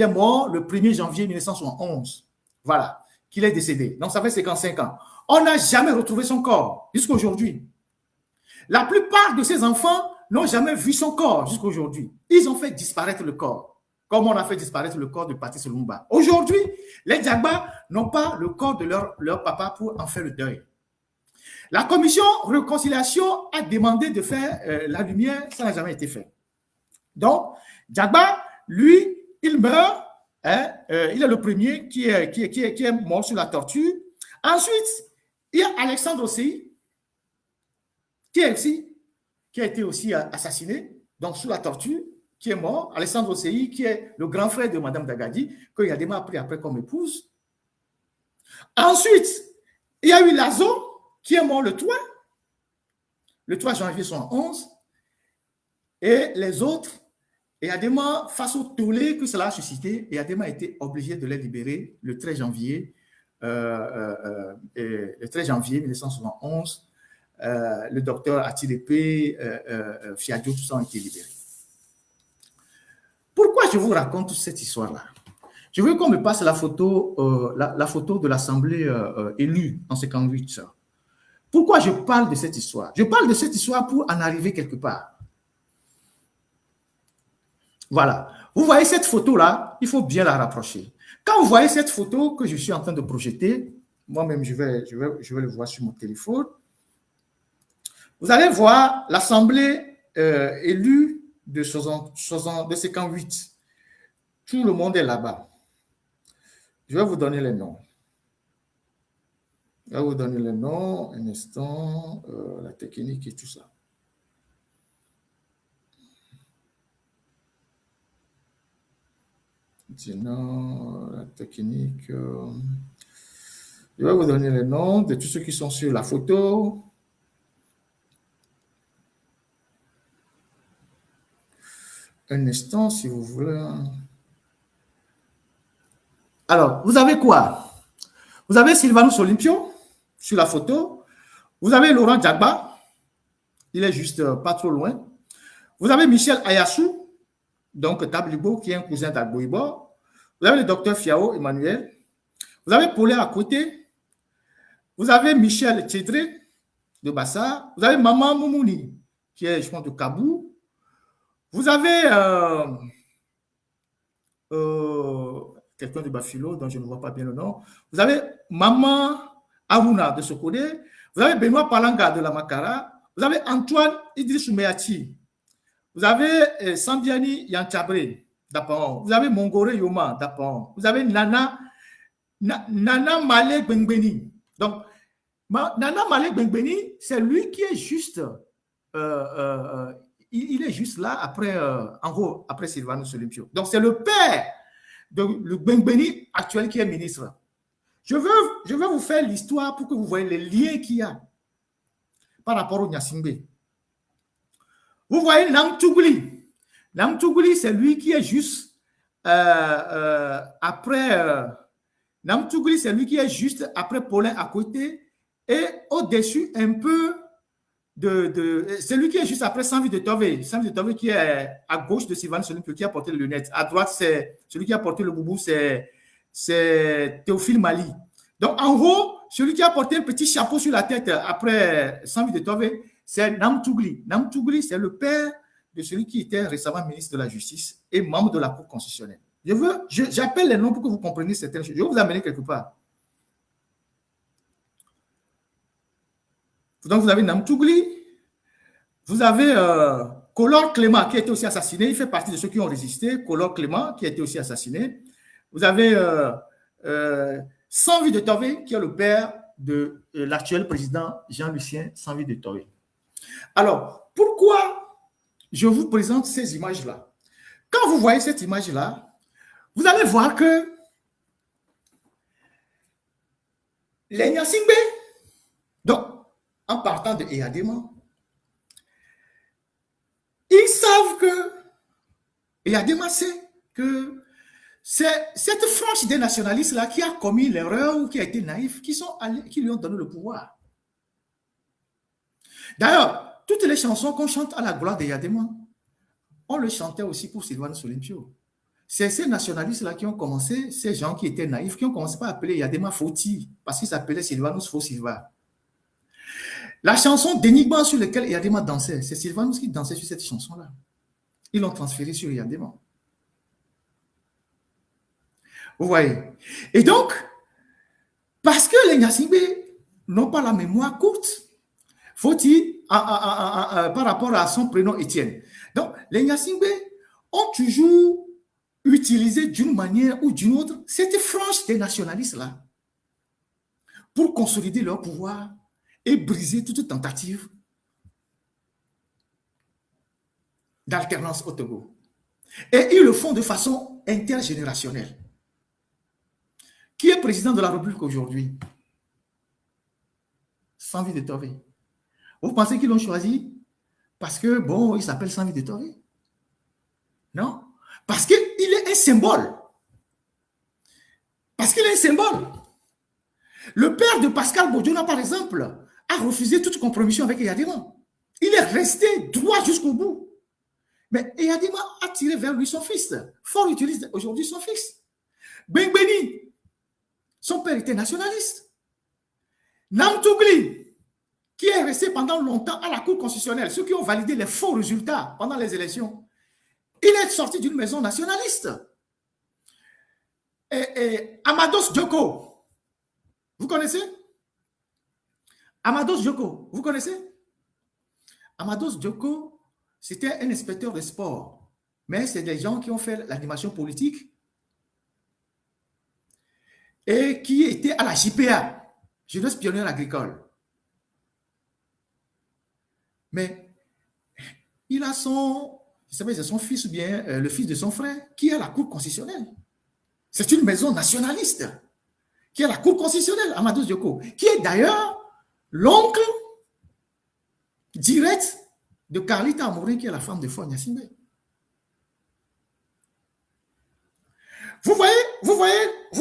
mort le 1er janvier 1971. Voilà, qu'il est décédé. Donc, ça fait 55 ans. On n'a jamais retrouvé son corps jusqu'à aujourd'hui. La plupart de ses enfants n'ont jamais vu son corps jusqu'à aujourd'hui. Ils ont fait disparaître le corps, comme on a fait disparaître le corps de Patrice Lumumba. Aujourd'hui, les Diagba n'ont pas le corps de leur papa pour en faire le deuil. La commission réconciliation a demandé de faire la lumière, ça n'a jamais été fait. Donc, Diagba, lui, il meurt, il est le premier qui est mort sur la torture. Ensuite, il y a Alexandre Osei, qui a été aussi assassiné, donc sous la torture, qui est mort. Alexandre Osei, qui est le grand frère de Mme Dagadi, qu'il a démarré pris après comme épouse. Ensuite, il y a eu Lazo, qui est mort le 3 janvier 1911. Et les autres, Eyadema, face au tollé que cela a suscité, Eyadema a été obligé de les libérer le 13 janvier 1971. Le docteur Atilepe, Fiadio, tout ça ont été libérés. Pourquoi je vous raconte cette histoire-là? Je veux qu'on me passe la photo de l'Assemblée élue en 58. Pourquoi je parle de cette histoire? Je parle de cette histoire pour en arriver quelque part. Voilà. Vous voyez cette photo-là, il faut bien la rapprocher. Quand vous voyez cette photo que je suis en train de projeter, moi-même, je vais le voir sur mon téléphone. Vous allez voir l'Assemblée élue de 58. Tout le monde est là-bas. Je vais vous donner les noms. Je vais vous donner les noms, un instant, la technique et tout ça. Sinon, la technique. Je vais vous donner les noms de tous ceux qui sont sur la photo. Un instant, si vous voulez. Alors, vous avez quoi? Vous avez Sylvanus Olympio sur la photo. Vous avez Laurent Diagba. Il est juste pas trop loin. Vous avez Michel Ayassou, donc Tablibo, qui est un cousin d'Agboibo. Vous avez le docteur Fiao Emmanuel. Vous avez Paulin à côté. Vous avez Michel Tchédré de Bassa. Vous avez Maman Moumouni, qui est, je pense, de Kabou. Vous avez quelqu'un de Bafilo, dont je ne vois pas bien le nom. Vous avez Maman Aruna de Sokodé. Vous avez Benoît Palanga de la Makara. Vous avez Antoine Idriss Oumeati. Vous avez Sambiani Yanchabre d'Apaon. Vous avez Mongore Yoma d'Apaon. Vous avez Nana Malek Bengbeni. Donc, Nana Malek Bengbeni, c'est lui qui est juste... il est juste là après, en gros, après Sylvanus Olympio. Donc, c'est le père de le Bengbeni actuel qui est ministre. Je veux vous faire l'histoire pour que vous voyez les liens qu'il y a par rapport au Nyasingbe. Vous voyez Namtougouli. Namtougouli, c'est lui qui est juste après... Namtougouli, c'est lui qui est juste après Paulin à côté et au-dessus un peu c'est lui qui est juste après Sanvi de Tové. Sanvi de Tové qui est à gauche de Sylvanus Olympio, qui a porté le lunette. À droite, c'est celui qui a porté le boubou, c'est Théophile Mali. Donc, en gros, celui qui a porté un petit chapeau sur la tête après Sanvi de Tové, c'est Namtougouli. Namtougouli, c'est le père de celui qui était récemment ministre de la Justice et membre de la Cour constitutionnelle. J'appelle les noms pour que vous compreniez certaines choses. Je vais vous amener quelque part. Donc, vous avez Namtougouli, vous avez Collor Clément qui a été aussi assassiné. Il fait partie de ceux qui ont résisté. Collor Clément qui a été aussi assassiné. Vous avez Sanvi de Tové qui est le père de l'actuel président Jean-Lucien Sanvi de Tové. Alors, pourquoi je vous présente ces images-là? Quand vous voyez cette image-là, vous allez voir que les Nyasingbe, donc, en partant de Eyadema, ils savent que Eyadema sait que c'est cette frange des nationalistes-là qui a commis l'erreur ou qui a été naïf, qui lui ont donné le pouvoir. D'ailleurs, toutes les chansons qu'on chante à la gloire d'Eyadema, on le chantait aussi pour Sylvanus Olympio. C'est ces nationalistes-là qui ont commencé, ces gens qui étaient naïfs, qui ont commencé par appeler Eyadema Foti, parce qu'il s'appelait Sylvanus Faux Silva. La chanson d'Enigma sur laquelle Eyadema dansait, c'est Sylvanus qui dansait sur cette chanson-là. Ils l'ont transféré sur Eyadema. Vous voyez? Et donc, parce que les Nyasingbe n'ont pas la mémoire courte, Foti, par rapport à son prénom Étienne. Donc, les Nyasingbe ont toujours utilisé d'une manière ou d'une autre cette frange des nationalistes-là pour consolider leur pouvoir et briser toute tentative d'alternance au Togo. Et ils le font de façon intergénérationnelle. Qui est président de la République aujourd'hui? Sanvi de Tové. Vous pensez qu'ils l'ont choisi parce que, bon, il s'appelle Sanvi de Tové? Non. Parce qu'il est un symbole. Parce qu'il est un symbole. Le père de Pascal Bodjona, par exemple, a refusé toute compromission avec Eyadema. Il est resté droit jusqu'au bout. Mais Eyadema a tiré vers lui son fils. Faure utilise aujourd'hui son fils. Bengbeni, son père était nationaliste. Namtougli, qui est resté pendant longtemps à la Cour constitutionnelle, ceux qui ont validé les faux résultats pendant les élections, il est sorti d'une maison nationaliste. Et Amados Djoko, vous connaissez? Amados Djoko, vous connaissez? Amados Djoko, c'était un inspecteur de sport, mais c'est des gens qui ont fait l'animation politique et qui étaient à la JPA, Jeunesse Pionnière Agricole. Mais il a son, je sais pas, c'est son fils ou bien le fils de son frère qui est à la Cour constitutionnelle. C'est une maison nationaliste qui est à la Cour constitutionnelle, Amados Djoko, qui est d'ailleurs l'oncle direct de Carlita Amorin, qui est la femme de Faure Gnassingbé. Vous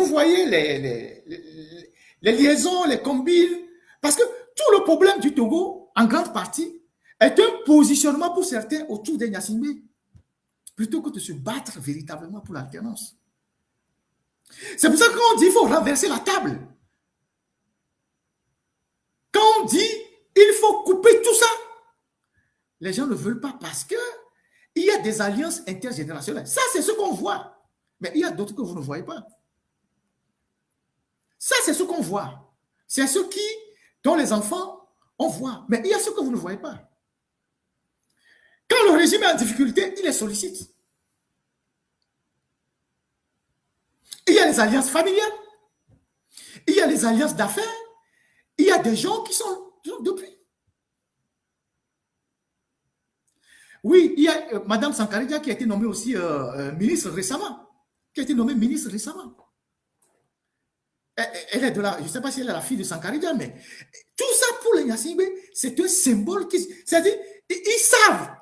voyez les liaisons, les combines, parce que tout le problème du Togo, en grande partie, est un positionnement pour certains autour des Gnassingbé, plutôt que de se battre véritablement pour l'alternance. C'est pour ça qu'on dit qu'il faut renverser la table. Quand on dit il faut couper tout ça, les gens ne veulent pas parce qu'il y a des alliances intergénérationnelles. Ça, c'est ce qu'on voit. Mais il y a d'autres que vous ne voyez pas. Ça, c'est ce qu'on voit. C'est ce dont les enfants, on voit. Mais il y a ce que vous ne voyez pas. Quand le régime est en difficulté, il les sollicite. Il y a les alliances familiales. Il y a les alliances d'affaires. Il y a des gens qui sont depuis. Oui, il y a Mme Sankarija qui a été nommée aussi ministre récemment. Qui a été nommée ministre récemment. Elle est de la, je ne sais pas si elle est la fille de Sankarija, mais tout ça pour les Gnassingbé, c'est un symbole qui, c'est-à-dire, ils savent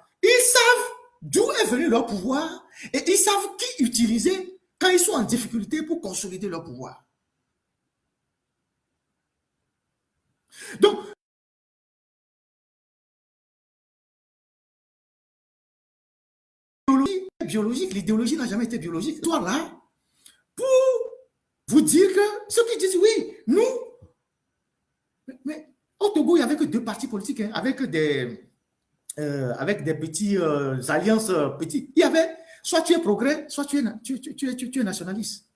d'où est venu leur pouvoir et ils savent qui utiliser quand ils sont en difficulté pour consolider leur pouvoir. Donc, biologique, l'idéologie n'a jamais été biologique. Toi là, pour vous dire que ceux qui disent oui, nous, mais au Togo, il n'y avait que deux partis politiques, hein, avec des petits alliances petites. Il y avait soit tu es progrès, soit tu es nationaliste.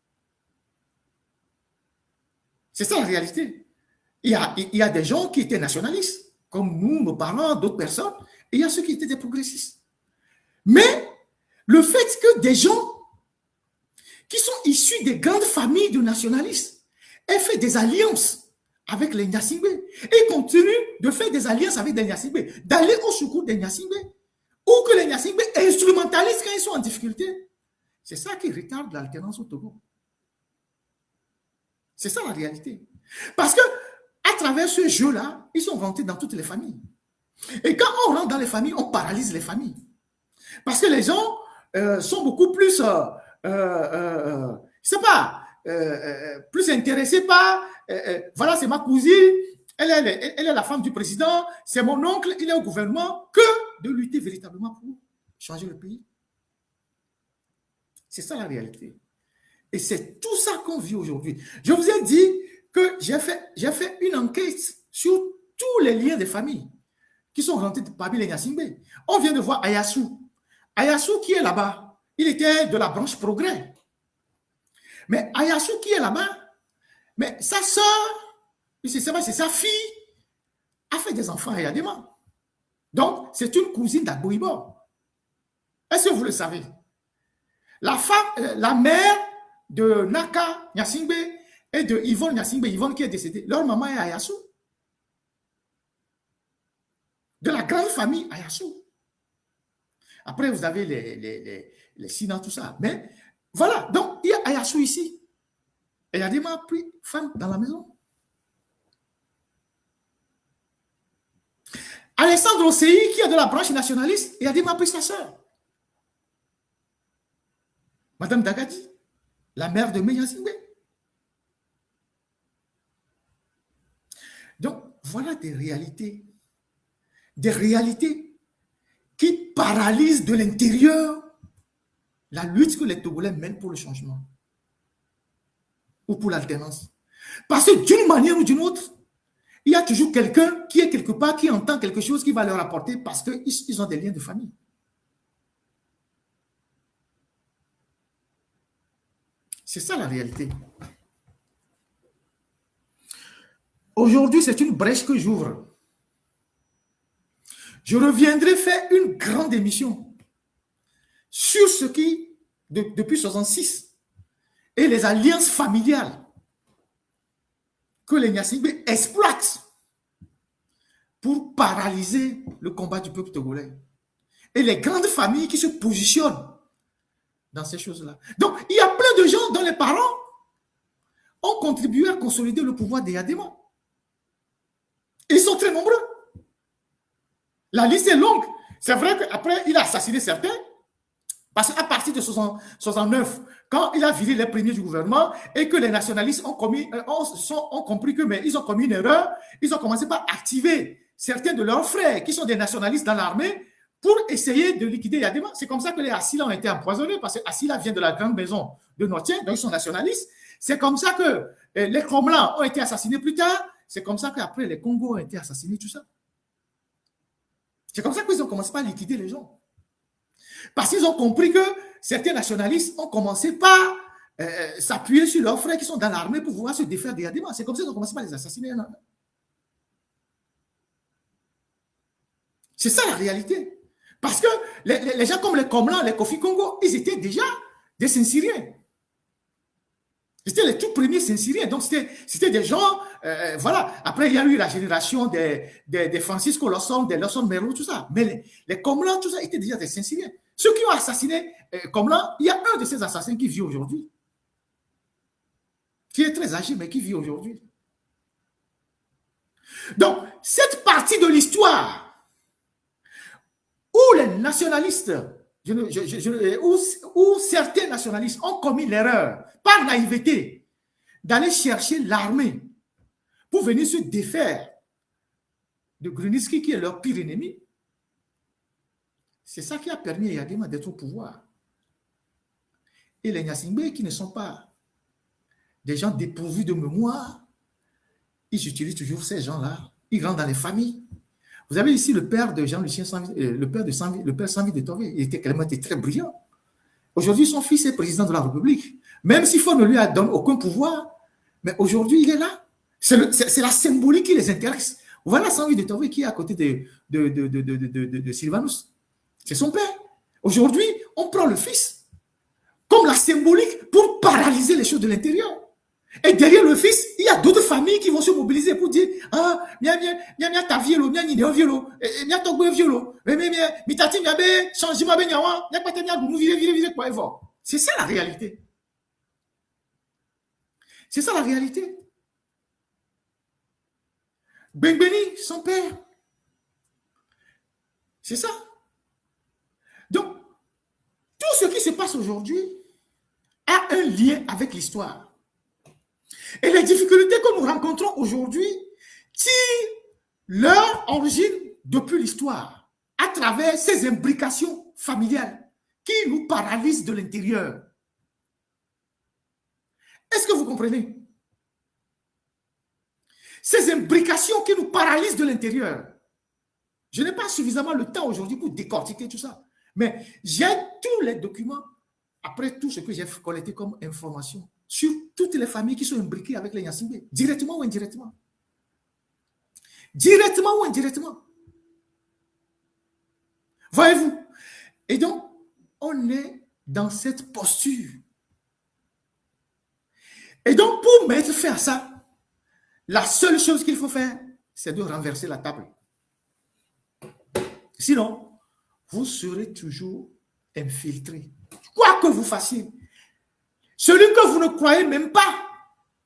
C'est ça la réalité. Il y a des gens qui étaient nationalistes, comme nous, nos parents, d'autres personnes, et il y a ceux qui étaient des progressistes. Mais le fait que des gens qui sont issus des grandes familles de nationalistes aient fait des alliances avec les Gnassingbé et continuent de faire des alliances avec des Gnassingbé, d'aller au secours des Gnassingbé, ou que les Gnassingbé instrumentalisent quand ils sont en difficulté, c'est ça qui retarde l'alternance au Togo. C'est ça la réalité. Parce que à travers ce jeu-là, ils sont rentrés dans toutes les familles. Et quand on rentre dans les familles, on paralyse les familles. Parce que les gens sont beaucoup plus, je sais pas, plus intéressés par, voilà, c'est ma cousine, elle est la femme du président, c'est mon oncle, il est au gouvernement, que de lutter véritablement pour changer le pays. C'est ça la réalité. Et c'est tout ça qu'on vit aujourd'hui. Je vous ai dit que j'ai fait une enquête sur tous les liens des familles qui sont rentrés parmi les Gnassingbé. On vient de voir Ayassou. Ayassou qui est là-bas, il était de la branche Progrès. Mais Ayassou qui est là-bas, mais sa soeur, c'est sa fille, a fait des enfants à Yadema. Donc, c'est une cousine d'Agboibo. Est-ce que vous le savez? La mère de Naka Gnassingbé et de Yvonne Gnassingbé, Yvonne qui est décédée, leur maman est Ayassou. De la grande famille Ayassou. Après, vous avez les Sina, tout ça. Mais voilà, donc il y a Ayassou ici. Et Yadema a pris femme dans la maison. Alessandro Sey, qui est de la branche nationaliste, Yadema a pris sa sœur. Madame Dagadi, la mère de Gnassingbé. Donc, voilà des réalités qui paralysent de l'intérieur la lutte que les Togolais mènent pour le changement ou pour l'alternance. Parce que d'une manière ou d'une autre, il y a toujours quelqu'un qui est quelque part, qui entend quelque chose qui va leur apporter parce qu'ils ont des liens de famille. C'est ça la réalité. Aujourd'hui, c'est une brèche que j'ouvre. Je reviendrai faire une grande émission sur ce qui, depuis 1966, et les alliances familiales que les Gnassingbé exploitent pour paralyser le combat du peuple togolais. Et les grandes familles qui se positionnent dans ces choses-là. Donc, il y a plein de gens dont les parents ont contribué à consolider le pouvoir des Yadema. Ils sont très nombreux. La liste est longue. C'est vrai qu'après, il a assassiné certains, parce qu'à partir de 1969, quand il a viré les premiers du gouvernement et que les nationalistes ont compris que mais ils ont commis une erreur, ils ont commencé par activer certains de leurs frères qui sont des nationalistes dans l'armée pour essayer de liquider Yadema. C'est comme ça que les Assila ont été empoisonnés, parce que Assila vient de la grande maison de Notien, donc ils sont nationalistes. C'est comme ça que les Kromlans ont été assassinés plus tard. C'est comme ça qu'après les Congos ont été assassinés, tout ça. C'est comme ça qu'ils ont commencé par liquider les gens. Parce qu'ils ont compris que certains nationalistes ont commencé par s'appuyer sur leurs frères qui sont dans l'armée pour pouvoir se défaire des Yadema. C'est comme ça qu'ils ont commencé par les assassiner. C'est ça la réalité. Parce que les gens comme les Komlan, les Kofi Congo, ils étaient déjà des Saint-Syriens. C'était les tout premiers Saint-Syriens. Donc, c'était des gens, voilà. Après, il y a eu la génération des Francisco Lawson, des Lawson Merlo, tout ça. Mais les Komlan, tout ça, étaient déjà des Saint-Syriens. Ceux qui ont assassiné Komlan, il y a un de ces assassins qui vit aujourd'hui. Qui est très âgé, mais qui vit aujourd'hui. Donc, cette partie de l'histoire où les nationalistes, où certains nationalistes ont commis l'erreur, par naïveté, d'aller chercher l'armée pour venir se défaire de Grunitzky, qui est leur pire ennemi, c'est ça qui a permis à Yadema d'être au pouvoir. Et les Gnassingbé, qui ne sont pas des gens dépourvus de mémoire, ils utilisent toujours ces gens-là. Ils rentrent dans les familles. Vous avez ici le père de Jean-Lucien le père Sanvi de Toré. Il était quand même très brillant. Aujourd'hui, son fils est président de la République. Même s'il faut ne lui donne aucun pouvoir, mais aujourd'hui, il est là. C'est la symbolique qui les intéresse. Voilà Sanvi de Toré qui est à côté de Sylvanus. C'est son père. Aujourd'hui, on prend le fils comme la symbolique pour paralyser les choses de l'intérieur. Et derrière le fils, il y a d'autres familles qui vont se mobiliser pour dire ah, mia ta violo, mia ni violo, mia togbe violo, mi tati mia be changement be nyawa, mia pate mia gunu vire quoi evo. C'est ça la réalité. C'est ça la réalité. Bengbeni, son père. C'est ça. Donc, tout ce qui se passe aujourd'hui a un lien avec l'histoire. Et les difficultés que nous rencontrons aujourd'hui tirent leur origine depuis l'histoire, à travers ces imbrications familiales qui nous paralysent de l'intérieur. Est-ce que vous comprenez? Ces imbrications qui nous paralysent de l'intérieur. Je n'ai pas suffisamment le temps aujourd'hui pour décortiquer tout ça. Mais j'ai tous les documents, après tout ce que j'ai collecté comme information, sur toutes les familles qui sont imbriquées avec les Gnassingbé, directement ou indirectement. Directement ou indirectement. Voyez-vous? Et donc, on est dans cette posture. Et donc, pour mettre fin à ça, la seule chose qu'il faut faire, c'est de renverser la table. Sinon, vous serez toujours infiltré. Quoi que vous fassiez, celui que vous ne croyez même pas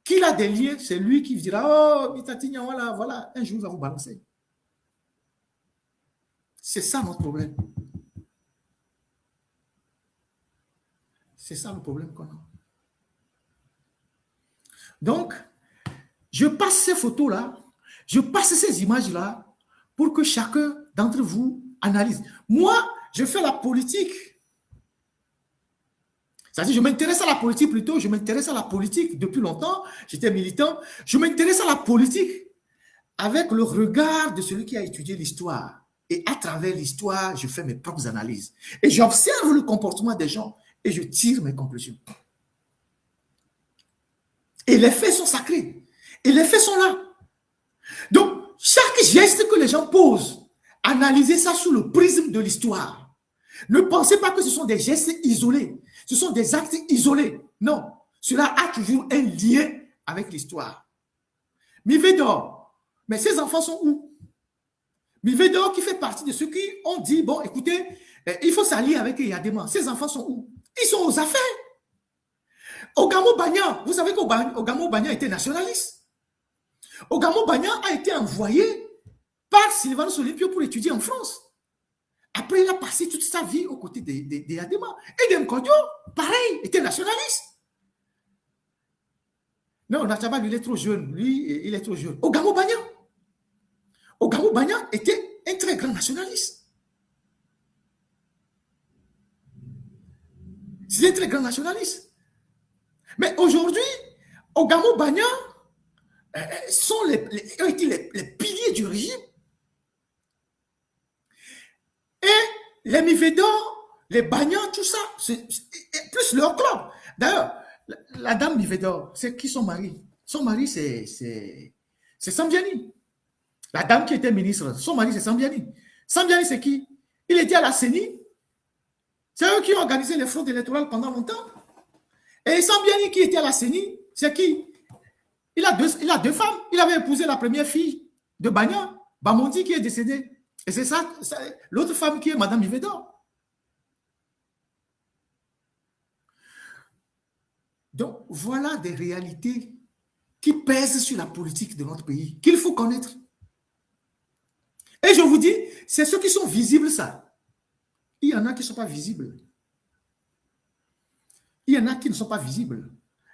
qu'il a des liens, c'est lui qui dira, oh, Mitatigna, voilà, voilà, un jour il va vous balancer. C'est ça notre problème. C'est ça le problème qu'on a. Donc, je passe ces photos-là, je passe ces images-là pour que chacun d'entre vous analyse. Moi, je fais la politique. C'est-à-dire, je m'intéresse à la politique plutôt, je m'intéresse à la politique depuis longtemps, j'étais militant, je m'intéresse à la politique avec le regard de celui qui a étudié l'histoire. Et à travers l'histoire, je fais mes propres analyses. Et j'observe le comportement des gens et je tire mes conclusions. Et les faits sont sacrés. Et les faits sont là. Donc, chaque geste que les gens posent, analysez ça sous le prisme de l'histoire. Ne pensez pas que ce sont des gestes isolés. Ce sont des actes isolés. Non. Cela a toujours un lien avec l'histoire. Mivedor, mais ces enfants sont où? Mivedor qui fait partie de ceux qui ont dit, bon, écoutez, il faut s'allier avec Yadema. Ces enfants sont où? Ils sont aux affaires. Ogamo Bagnan, vous savez qu'Ogamo Bagnan était nationaliste. Ogamo Bagnan a été envoyé par Sylvanus Olympio pour étudier en France. Après, il a passé toute sa vie aux côtés des Yadema. Et Demkodio, pareil, était nationaliste. Non, Nataba, il est trop jeune. Lui, il est trop jeune. Ogamo Bagnan. Ogamo Bagnan était un très grand nationaliste. C'est un très grand nationaliste. Mais aujourd'hui, Ogamo Bagnan ont été les piliers du régime. Et les Mivedor, les Bagnan, tout ça, plus leur club. D'ailleurs, la dame Mivedor, c'est qui son mari? Son mari, c'est Sambiani. La dame qui était ministre, son mari, c'est Sambiani. Sambiani, c'est qui? Il était à la CENI. C'est eux qui ont organisé les fraudes électorales pendant longtemps. Et Sambiani qui était à la CENI, c'est qui? Il a deux femmes. Il avait épousé la première fille de Bagnan, Bamondi, qui est décédée. Et c'est ça, l'autre femme qui est Madame Mivedor. Donc, voilà des réalités qui pèsent sur la politique de notre pays, qu'il faut connaître. Et je vous dis, c'est ceux qui sont visibles, ça. Il y en a qui ne sont pas visibles. Il y en a qui ne sont pas visibles.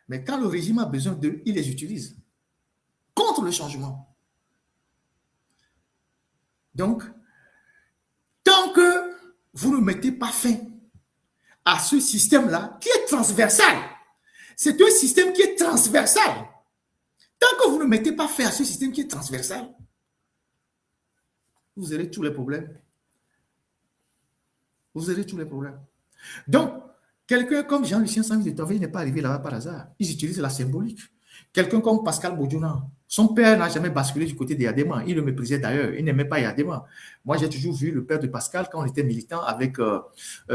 Mais quand le régime a besoin d'eux, il les utilise. Contre le changement. Donc, tant que vous ne mettez pas fin à ce système-là, qui est transversal, c'est un système qui est transversal. Tant que vous ne mettez pas fin à ce système qui est transversal, vous aurez tous les problèmes. Vous aurez tous les problèmes. Donc, quelqu'un comme Jean-Lucien Sangi de Tonville n'est pas arrivé là-bas par hasard. Ils utilisent la symbolique. Quelqu'un comme Pascal Bodjona, son père n'a jamais basculé du côté de Yadema. Il le méprisait d'ailleurs. Il n'aimait pas Yadema. Moi, j'ai toujours vu le père de Pascal quand on était militant avec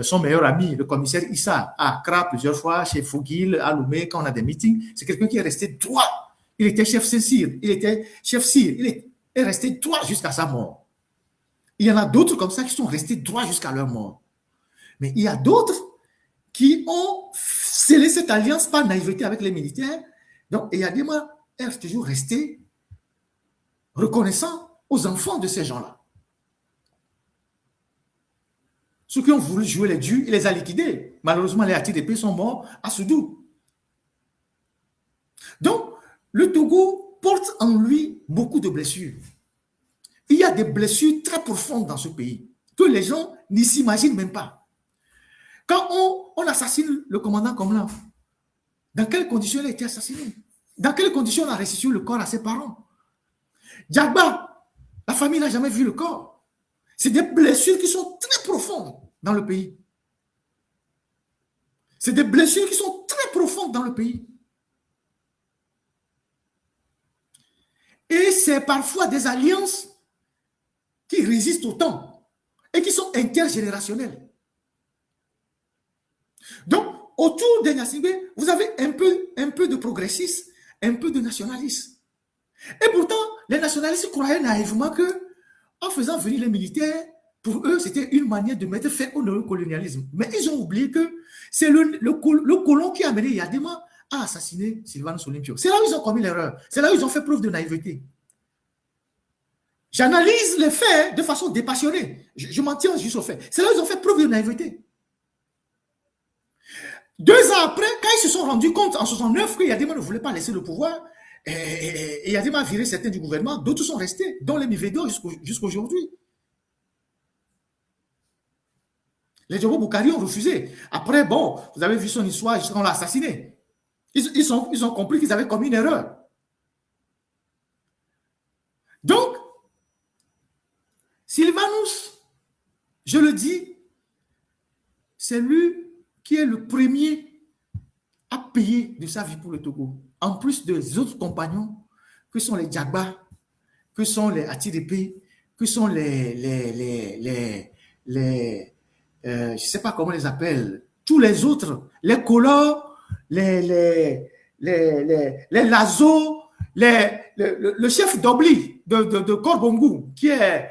son meilleur ami, le commissaire Issa, à Accra plusieurs fois, chez Foguil, à Lomé, quand on a des meetings. C'est quelqu'un qui est resté droit. Il était chef CIR. Il était chef CIR. Il est resté droit jusqu'à sa mort. Il y en a d'autres comme ça qui sont restés droits jusqu'à leur mort. Mais il y a d'autres qui ont scellé cette alliance par naïveté avec les militaires. Donc, Yadema est toujours resté reconnaissant aux enfants de ces gens-là. Ceux qui ont voulu jouer les dieux, il les a liquidés. Malheureusement, les ATDP sont morts à Soudou. Donc, le Togo porte en lui beaucoup de blessures. Il y a des blessures très profondes dans ce pays que les gens n'y s'imaginent même pas. Quand on assassine le commandant Komlan, dans quelles conditions il a été assassiné? Dans quelles conditions on a restitué le corps à ses parents? Djagba, la famille n'a jamais vu le corps. C'est des blessures qui sont très profondes dans le pays. C'est des blessures qui sont très profondes dans le pays. Et c'est parfois des alliances qui résistent au temps et qui sont intergénérationnelles. Donc, autour des Gnassingbé, vous avez un peu de progressistes, un peu de nationalistes. Et pourtant, les nationalistes croyaient naïvement que, en faisant venir les militaires, pour eux, c'était une manière de mettre fin au colonialisme. Mais ils ont oublié que c'est le colon qui a amené Yadema à assassiner Sylvanus Olympio. C'est là où ils ont commis l'erreur. C'est là où ils ont fait preuve de naïveté. J'analyse les faits de façon dépassionnée. Je m'en tiens juste aux faits. C'est là où ils ont fait preuve de naïveté. 2 ans après, quand ils se sont rendus compte en 69 que Yadema ne voulait pas laisser le pouvoir, et Yadema a viré certains du gouvernement, d'autres sont restés, dont les Mivedo jusqu'à aujourd'hui. Les Djobo Boukari ont refusé. Après, bon, vous avez vu son histoire, on l'a assassiné. Ils ont compris qu'ils avaient commis une erreur. Donc, Sylvanus, je le dis, c'est lui qui est le premier à payer de sa vie pour le Togo. En plus des autres compagnons, que sont les Djagba, que sont les Atirepe, que sont je ne sais pas comment on les appelle, tous les autres, les Kolor, les Lazo, le chef d'Obli de Korbongou, qui est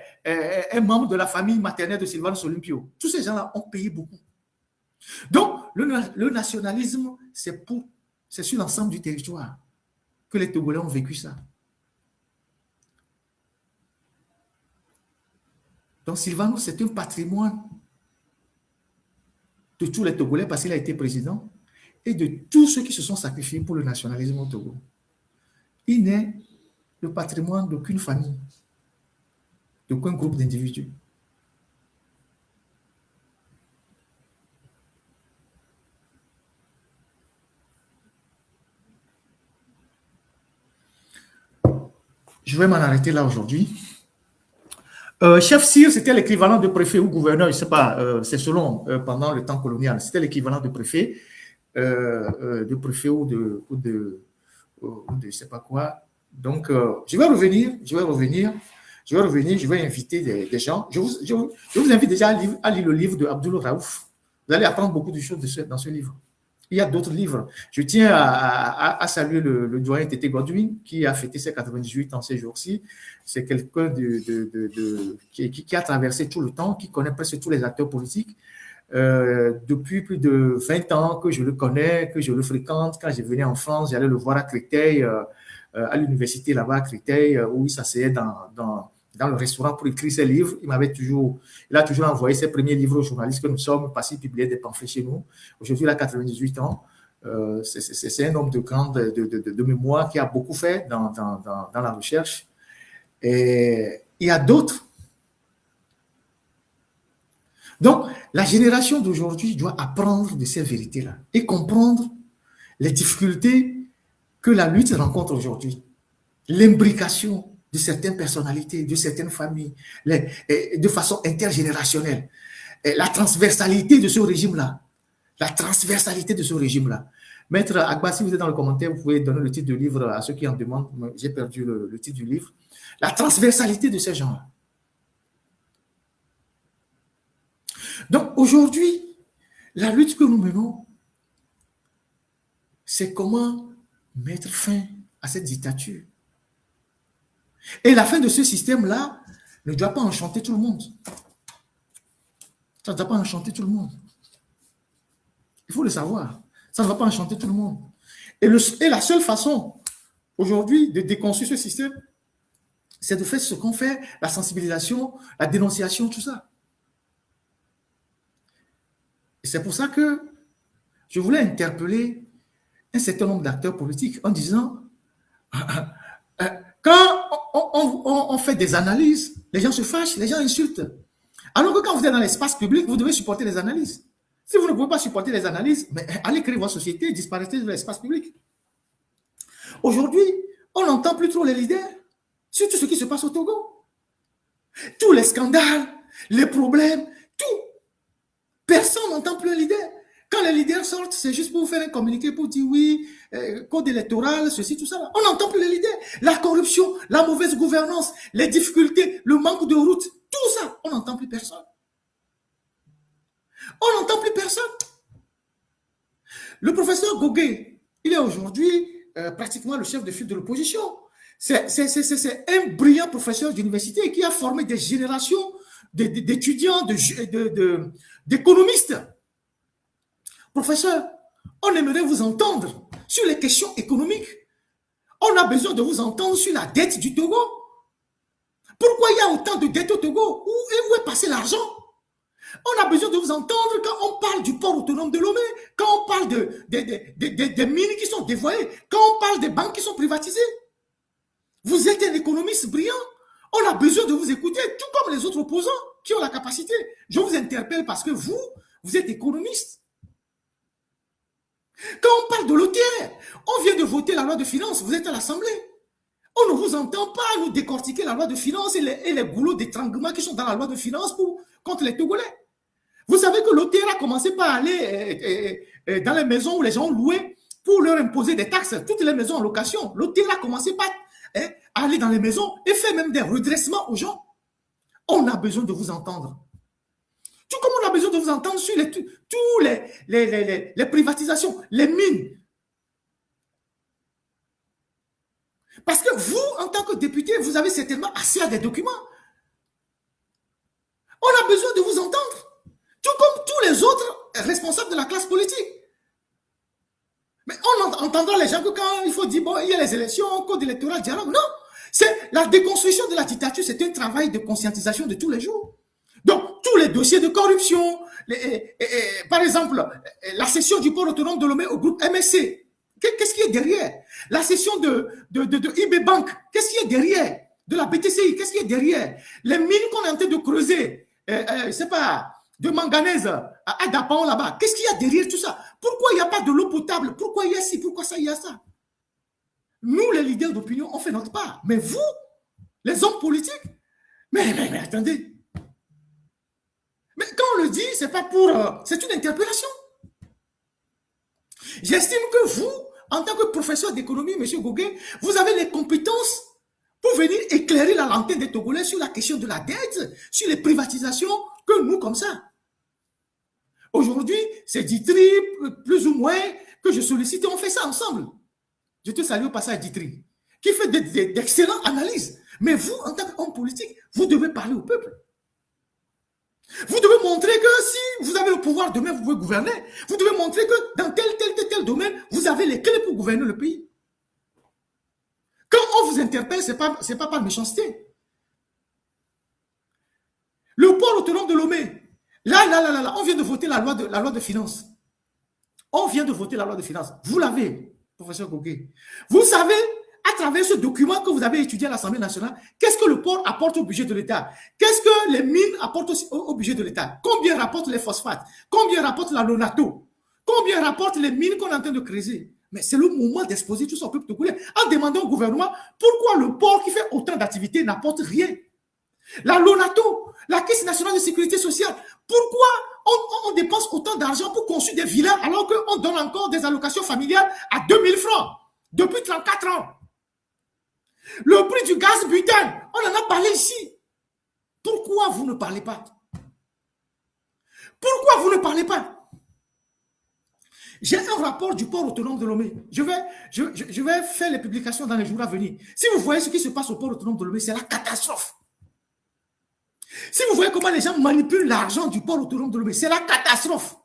un membre de la famille maternelle de Sylvanus Olympio. Tous ces gens-là ont payé beaucoup. Donc, le nationalisme, c'est sur l'ensemble du territoire que les Togolais ont vécu ça. Donc, Sylvanus, c'est un patrimoine de tous les Togolais parce qu'il a été président et de tous ceux qui se sont sacrifiés pour le nationalisme au Togo. Il n'est le patrimoine d'aucune famille, d'aucun groupe d'individus. Je vais m'en arrêter là aujourd'hui. Chef Sire, c'était l'équivalent de préfet ou gouverneur, je ne sais pas, c'est selon, pendant le temps colonial, c'était l'équivalent de préfet ou de je ne sais pas quoi. Donc, je vais revenir, je vais inviter des gens. Je vous invite déjà à lire le livre de Abdoul Raouf. Vous allez apprendre beaucoup de choses dans ce livre. Il y a d'autres livres. Je tiens à saluer le doyen Tété Godwin qui a fêté ses 98 ans ces jours-ci. C'est quelqu'un qui a traversé tout le temps, qui connaît presque tous les acteurs politiques. Depuis plus de 20 ans que je le connais, que je le fréquente. Quand je venais en France, j'allais le voir à Créteil, à l'université là-bas à Créteil, où il s'asseyait dans le restaurant pour écrire ses livres. Il a toujours envoyé ses premiers livres aux journalistes que nous sommes, parce qu'il publiait des pamphlets chez nous. Aujourd'hui, il a 98 ans. C'est un homme de mémoire qui a beaucoup fait dans la recherche. Et il y a d'autres. Donc, la génération d'aujourd'hui doit apprendre de ces vérités-là et comprendre les difficultés que la lutte rencontre aujourd'hui. L'imbrication de certaines personnalités, de certaines familles, de façon intergénérationnelle. La transversalité de ce régime-là. Maître Agba, si vous êtes dans le commentaire, vous pouvez donner le titre du livre à ceux qui en demandent. J'ai perdu le titre du livre. La transversalité de ces gens-là. Donc, aujourd'hui, la lutte que nous menons, c'est comment mettre fin à cette dictature. Et la fin de ce système-là ne doit pas enchanter tout le monde. Ça ne doit pas enchanter tout le monde. Il faut le savoir. Ça ne va pas enchanter tout le monde. Et la seule façon, aujourd'hui, de déconstruire ce système, c'est de faire ce qu'on fait, la sensibilisation, la dénonciation, tout ça. Et c'est pour ça que je voulais interpeller un certain nombre d'acteurs politiques en disant, quand on fait des analyses, les gens se fâchent, les gens insultent. Alors que quand vous êtes dans l'espace public, vous devez supporter les analyses. Si vous ne pouvez pas supporter les analyses, mais allez créer votre société, disparaissez de l'espace public. Aujourd'hui, on n'entend plus trop les leaders sur tout ce qui se passe au Togo. Tous les scandales, les problèmes, tout. Personne n'entend plus un leader. Quand les leaders sortent, c'est juste pour faire un communiqué pour dire oui, code électoral, ceci, tout ça. On n'entend plus les leaders. La corruption, la mauvaise gouvernance, les difficultés, le manque de route, tout ça, on n'entend plus personne. On n'entend plus personne. Le professeur Gogué, il est aujourd'hui pratiquement le chef de file de l'opposition. C'est un brillant professeur d'université qui a formé des générations d'étudiants, d'économistes. Professeur, on aimerait vous entendre sur les questions économiques. On a besoin de vous entendre sur la dette du Togo. Pourquoi il y a autant de dettes au Togo? Où est passé l'argent? On a besoin de vous entendre quand on parle du port autonome de Lomé, quand on parle des mines qui sont dévoyées, quand on parle des banques qui sont privatisées. Vous êtes un économiste brillant. On a besoin de vous écouter, tout comme les autres opposants qui ont la capacité. Je vous interpelle parce que vous êtes économiste. Quand on parle de l'OTR, on vient de voter la loi de finances, vous êtes à l'Assemblée. On ne vous entend pas nous décortiquer la loi de finances et les goulots d'étranglement qui sont dans la loi de finances contre les Togolais. Vous savez que l'OTR a commencé par aller dans les maisons où les gens louaient pour leur imposer des taxes, toutes les maisons en location. L'OTR a commencé par aller dans les maisons et faire même des redressements aux gens. On a besoin de vous entendre. Tout comme on a besoin de vous entendre sur tous les privatisations, les mines. Parce que vous, en tant que député, vous avez certainement accès à des documents. On a besoin de vous entendre. Tout comme tous les autres responsables de la classe politique. Mais on entendra les gens que quand il faut dire, bon, il y a les élections, code électoral, dialogue. Non, c'est la déconstruction de la dictature, c'est un travail de conscientisation de tous les jours. Donc, tous les dossiers de corruption, par exemple, la cession du port autonome de Lomé au groupe MSC, qu'est-ce qui est derrière? La cession de IB Bank, qu'est-ce qui est derrière? De la BTCI, qu'est-ce qui est derrière? Les mines qu'on est en train de creuser, c'est pas, de manganèse à Dapan là-bas, qu'est-ce qu'il y a derrière tout ça? Pourquoi il n'y a pas de l'eau potable? Pourquoi il y a ci? Pourquoi ça, il y a ça? Nous, les leaders d'opinion, on fait notre part. Mais vous, les hommes politiques, mais attendez. Mais quand on le dit, c'est pas pour... c'est une interpellation. J'estime que vous, en tant que professeur d'économie, M. Gogué, vous avez les compétences pour venir éclairer la lanterne des Togolais sur la question de la dette, sur les privatisations, que nous, comme ça. Aujourd'hui, c'est Ditri, plus ou moins, que je sollicite et on fait ça ensemble. Je te salue au passage, Ditri, qui fait d'excellentes analyses. Mais vous, en tant qu'homme politique, vous devez parler au peuple. Vous devez montrer que si vous avez le pouvoir demain, vous pouvez gouverner. Vous devez montrer que dans tel domaine, vous avez les clés pour gouverner le pays. Quand on vous interpelle, ce n'est pas par méchanceté. Le port autonome de Lomé, là, on vient de voter la loi de finances. On vient de voter la loi de finances. Vous l'avez, professeur Gogué. Vous savez, à travers ce document que vous avez étudié à l'Assemblée nationale, qu'est-ce que le port apporte au budget de l'État? Qu'est-ce que les mines apportent au budget de l'État? Combien rapportent les phosphates? Combien rapporte la Lonato? Combien rapportent les mines qu'on est en train de creuser? Mais c'est le moment d'exposer tout ça au peuple togolais en demandant au gouvernement pourquoi le port qui fait autant d'activités n'apporte rien. La Lonato, la Caisse nationale de sécurité sociale, pourquoi on dépense autant d'argent pour construire des villas alors qu'on donne encore des allocations familiales à 2000 francs depuis 34 ans? Le prix du gaz butane, on en a parlé ici. Pourquoi vous ne parlez pas? Pourquoi vous ne parlez pas? J'ai un rapport du port autonome de Lomé. Je vais faire les publications dans les jours à venir. Si vous voyez ce qui se passe au port autonome de Lomé, c'est la catastrophe. Si vous voyez comment les gens manipulent l'argent du port autonome de Lomé, c'est la catastrophe.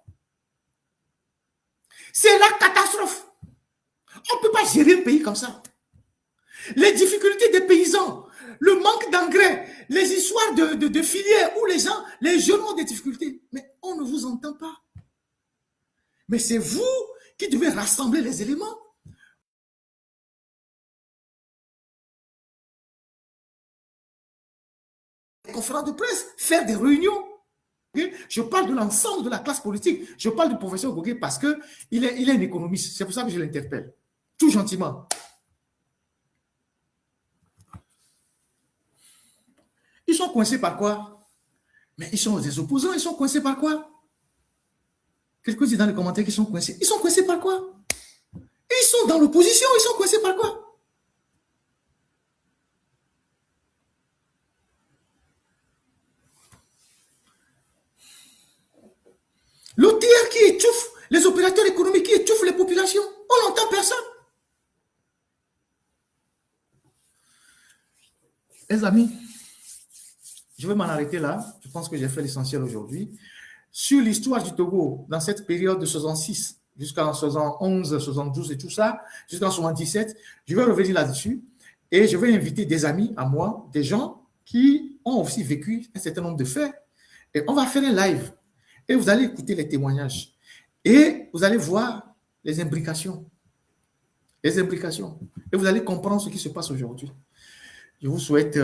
C'est la catastrophe. On ne peut pas gérer un pays comme ça. Les difficultés des paysans, le manque d'engrais, les histoires de filières où les jeunes ont des difficultés. Mais on ne vous entend pas. Mais c'est vous qui devez rassembler les éléments. Conférences de presse, faire des réunions. Je parle de l'ensemble de la classe politique. Je parle du professeur Gogué parce qu'il est un économiste. C'est pour ça que je l'interpelle. Tout gentiment. Ils sont coincés par quoi? Mais ils sont des opposants. Ils sont coincés par quoi? Quelqu'un dit dans les commentaires qu'ils sont coincés. Ils sont coincés par quoi? Ils sont dans l'opposition. Ils sont coincés par quoi? L'OTR qui étouffe, les opérateurs économiques qui étouffent les populations. On n'entend personne. Les amis, je vais m'en arrêter là. Je pense que j'ai fait l'essentiel aujourd'hui. Sur l'histoire du Togo, dans cette période de 66 jusqu'en 71, 72 et tout ça, jusqu'en 77, je vais revenir là-dessus et je vais inviter des amis à moi, des gens qui ont aussi vécu un certain nombre de faits. Et on va faire un live. Et vous allez écouter les témoignages. Et vous allez voir les imbrications. Les imbrications. Et vous allez comprendre ce qui se passe aujourd'hui. Je vous souhaite...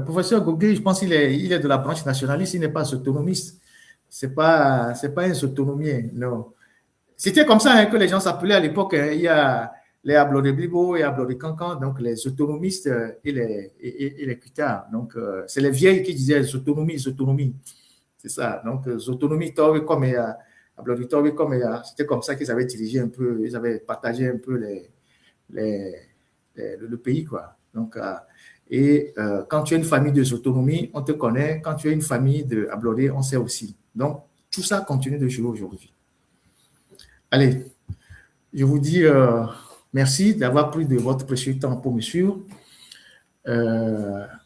professeur Gogué, je pense qu'il est de la branche nationaliste, il n'est pas autonomiste. Ce n'est pas un autonomien, non. C'était comme ça que les gens s'appelaient à l'époque. Il y a les Abloré Bibo et Abloré Cancan, donc les autonomistes et les cutards. Donc, c'est les vieilles qui disaient autonomie. C'est ça. Donc, autonomie, comme c'était comme ça qu'ils avaient dirigé un peu, ils avaient partagé un peu le pays, quoi. Donc, quand tu as une famille de autonomie, on te connaît. Quand tu as une famille de Abloré, on sait aussi. Donc, tout ça continue de jouer aujourd'hui. Allez, je vous dis merci d'avoir pris de votre précieux temps pour me suivre.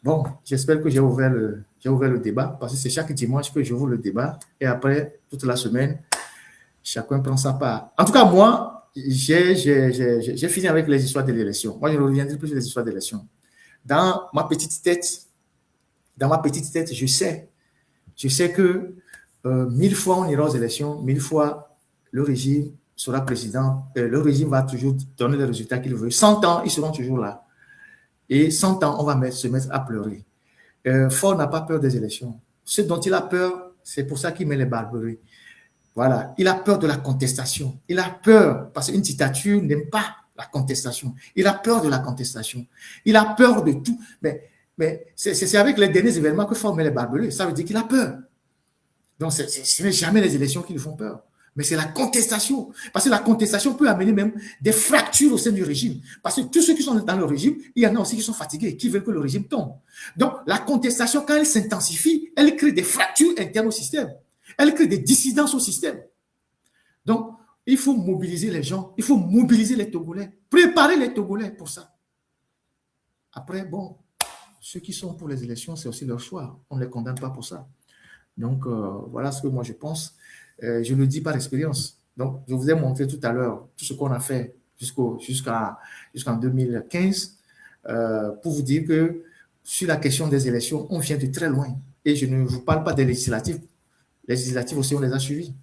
Bon, j'espère que j'ai ouvert le débat, parce que c'est chaque dimanche que j'ouvre le débat. Et après, toute la semaine, chacun prend sa part. En tout cas, moi, j'ai fini avec les histoires de l'élection. Moi, je ne reviendrai plus sur les histoires d'élection. Dans ma petite tête, je sais que 1000 fois on ira aux élections, 1000 fois le régime sera président, le régime va toujours donner les résultats qu'il veut. 100 ans, ils seront toujours là. Et 100 ans, on va se mettre à pleurer. Faure n'a pas peur des élections. Ce dont il a peur, c'est pour ça qu'il met les barberies. Voilà, il a peur de la contestation. Il a peur, parce qu'une dictature n'aime pas la contestation. Il a peur de la contestation. Il a peur de tout. Mais c'est avec les derniers événements que Faure met les barbelés. Ça veut dire qu'il a peur. Donc, ce n'est jamais les élections qui lui font peur. Mais c'est la contestation. Parce que la contestation peut amener même des fractures au sein du régime. Parce que tous ceux qui sont dans le régime, il y en a aussi qui sont fatigués, qui veulent que le régime tombe. Donc, la contestation, quand elle s'intensifie, elle crée des fractures internes au système. Elle crée des dissidences au système. Donc, il faut mobiliser les gens, il faut mobiliser les Togolais, préparer les Togolais pour ça. Après, bon, ceux qui sont pour les élections, c'est aussi leur choix. On ne les condamne pas pour ça. Donc, voilà ce que moi je pense. Je le dis par expérience. Donc, je vous ai montré tout à l'heure tout ce qu'on a fait jusqu'en 2015 pour vous dire que sur la question des élections, on vient de très loin. Et je ne vous parle pas des législatives. Les législatives aussi, on les a suivies.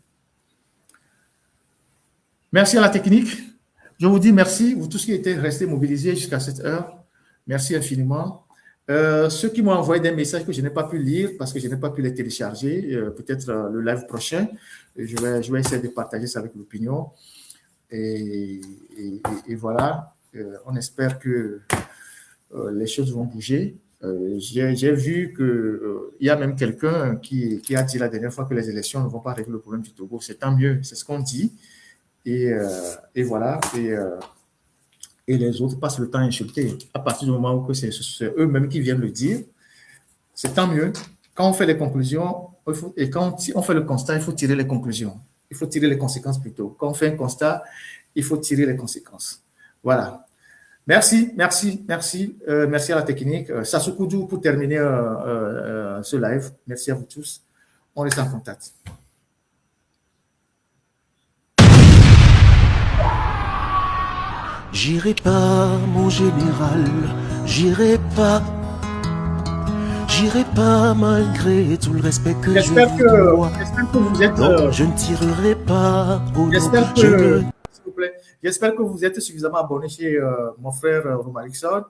Merci à la technique. Je vous dis merci, vous tous qui étaient restés mobilisés jusqu'à cette heure. Merci infiniment. Ceux qui m'ont envoyé des messages que je n'ai pas pu lire parce que je n'ai pas pu les télécharger, peut-être le live prochain, je vais essayer de partager ça avec l'opinion. Et voilà, on espère que les choses vont bouger. J'ai vu qu'il y a même quelqu'un qui a dit la dernière fois que les élections ne vont pas régler le problème du Togo. C'est tant mieux, c'est ce qu'on dit. Et voilà, et les autres passent le temps à insulter. À partir du moment où c'est eux-mêmes qui viennent le dire, c'est tant mieux. Quand on fait les conclusions, et quand on fait le constat, il faut tirer les conclusions. Il faut tirer les conséquences plutôt. Quand on fait un constat, il faut tirer les conséquences. Voilà. Merci à la technique. Sassokoudou pour terminer ce live. Merci à vous tous. On reste en contact. J'irai pas, mon général, j'irai pas. J'irai pas malgré tout le respect que je vous dois. J'espère que vous êtes. Non, je ne tirerai pas. Oh non, J'espère je que, ne. s'il vous plaît, j'espère que vous êtes suffisamment abonné chez mon frère Romarixon.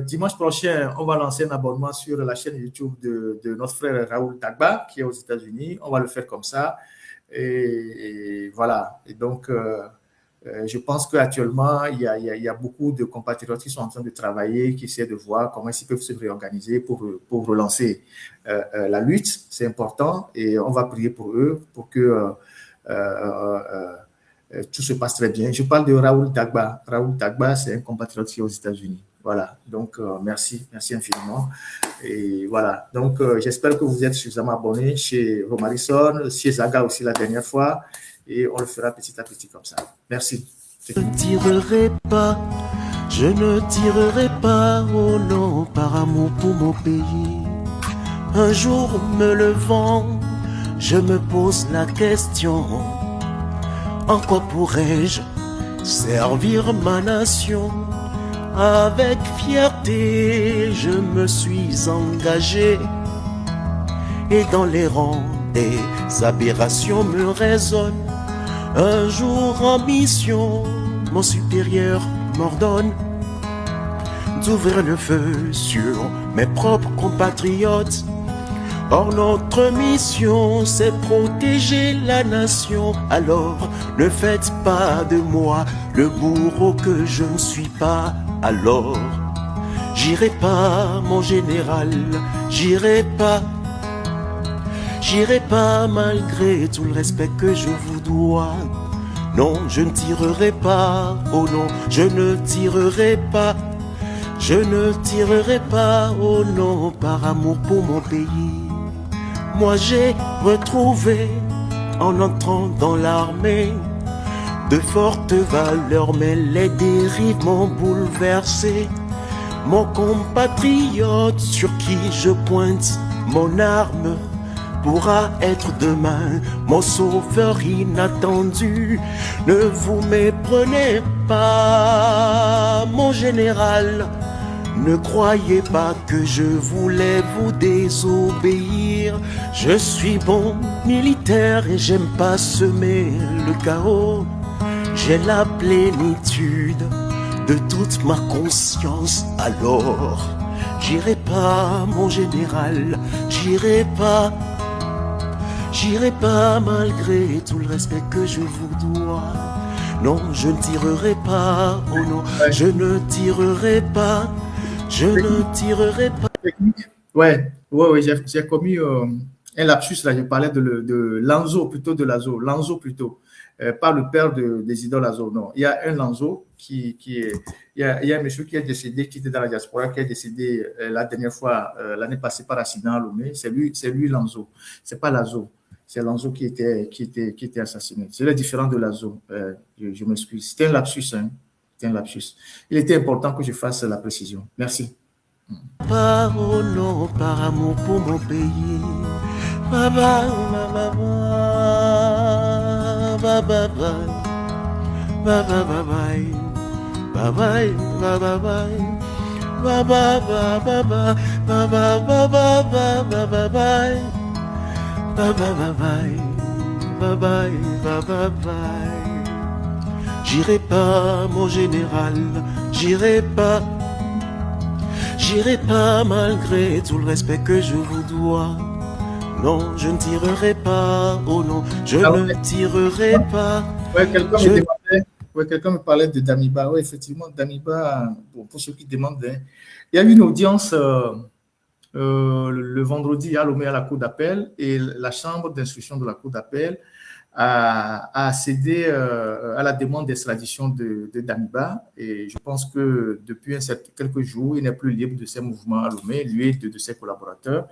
Dimanche prochain, on va lancer un abonnement sur la chaîne YouTube de notre frère Raoul Tagba, qui est aux États-Unis. On va le faire comme ça. Et voilà. Et donc, je pense qu'actuellement, il y a beaucoup de compatriotes qui sont en train de travailler, qui essaient de voir comment ils peuvent se réorganiser pour relancer la lutte. C'est important et on va prier pour eux pour que tout se passe très bien. Je parle de Raoul Tagba. Raoul Tagba, c'est un compatriote qui est aux États-Unis. Voilà. Donc, merci infiniment. Et voilà. Donc, j'espère que vous êtes suffisamment abonnés chez Romarison, chez Zaga aussi la dernière fois. Et on le fera petit à petit comme ça. Merci. Je ne tirerai pas, je ne tirerai pas, oh non, par amour pour mon pays. Un jour me levant, je me pose la question, en quoi pourrais-je servir ma nation? Avec fierté, je me suis engagé, et dans les rangs des aberrations me résonnent. Un jour en mission, mon supérieur m'ordonne d'ouvrir le feu sur mes propres compatriotes. Or notre mission, c'est protéger la nation. Alors ne faites pas de moi le bourreau que je ne suis pas. Alors j'irai pas, mon général, j'irai pas. J'irai pas malgré tout le respect que je vous dois. Non, je ne tirerai pas, oh non, je ne tirerai pas. Je ne tirerai pas, oh non, par amour pour mon pays. Moi j'ai retrouvé, en entrant dans l'armée, de fortes valeurs, mais les dérives m'ont bouleversé. Mon compatriote sur qui je pointe mon arme pourra être demain mon sauveur inattendu. Ne vous méprenez pas, mon général. Ne croyez pas que je voulais vous désobéir. Je suis bon militaire et j'aime pas semer le chaos. J'ai la plénitude de toute ma conscience. Alors j'irai pas, mon général, j'irai pas. J'irai pas malgré tout le respect que je vous dois. Non, je ne tirerai pas, oh non, je ne tirerai pas, je ne tirerai pas. Ouais, j'ai commis un lapsus là, je parlais de Lanzo plutôt, de Lazo, Lanzo plutôt, pas le père des idoles Lazo, non. Il y a un Lanzo qui est, il y a un monsieur qui est décédé, qui était dans la diaspora, qui est décédé la dernière fois, l'année passée par accident à Lomé, c'est lui Lanzo, c'est pas Lazo. C'est Lanzo qui était assassiné. C'est le différent de Lazo. Je m'excuse. C'était un lapsus. Hein. C'était un lapsus. Il était important que je fasse la précision. Merci. Pas oh non, par amour pour mon pays. Bye bye, bye bye, bye bye, bye bye, bye bye, bye bye, bye bye, bye bye, bye bye, bye bye, bye bye, bye bye. Bye bye bye bye, bye bye, bye bye bye. J'irai pas, mon général, j'irai pas. J'irai pas malgré tout le respect que je vous dois. Non, je ne tirerai pas, oh non, je ne tirerai pas. Ouais, quelqu'un me parlait de Damiba. Oui, effectivement, Damiba, pour ceux qui demandent, hein, il y a eu une audience le vendredi à Lomé à la cour d'appel et la chambre d'instruction de la cour d'appel a cédé à la demande d'extradition de Damiba et je pense que depuis quelques jours, il n'est plus libre de ses mouvements à Lomé, lui et de ses collaborateurs.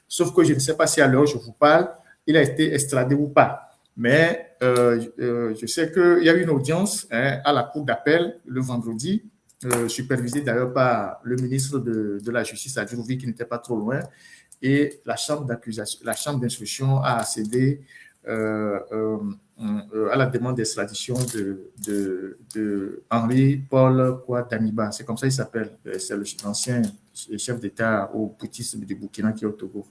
Sauf que je ne sais pas si à l'heure où je vous parle, il a été extradé ou pas. Mais je sais qu'il y a eu une audience à la cour d'appel le vendredi, supervisée d'ailleurs par le ministre de la Justice, Adjouvi, qui n'était pas trop loin, et la chambre d'instruction a accédé à la demande d'extradition de de Henri-Paul Damiba. C'est comme ça qu'il s'appelle. C'est l'ancien chef d'État au bouddhisme du Burkina qui est au Togo.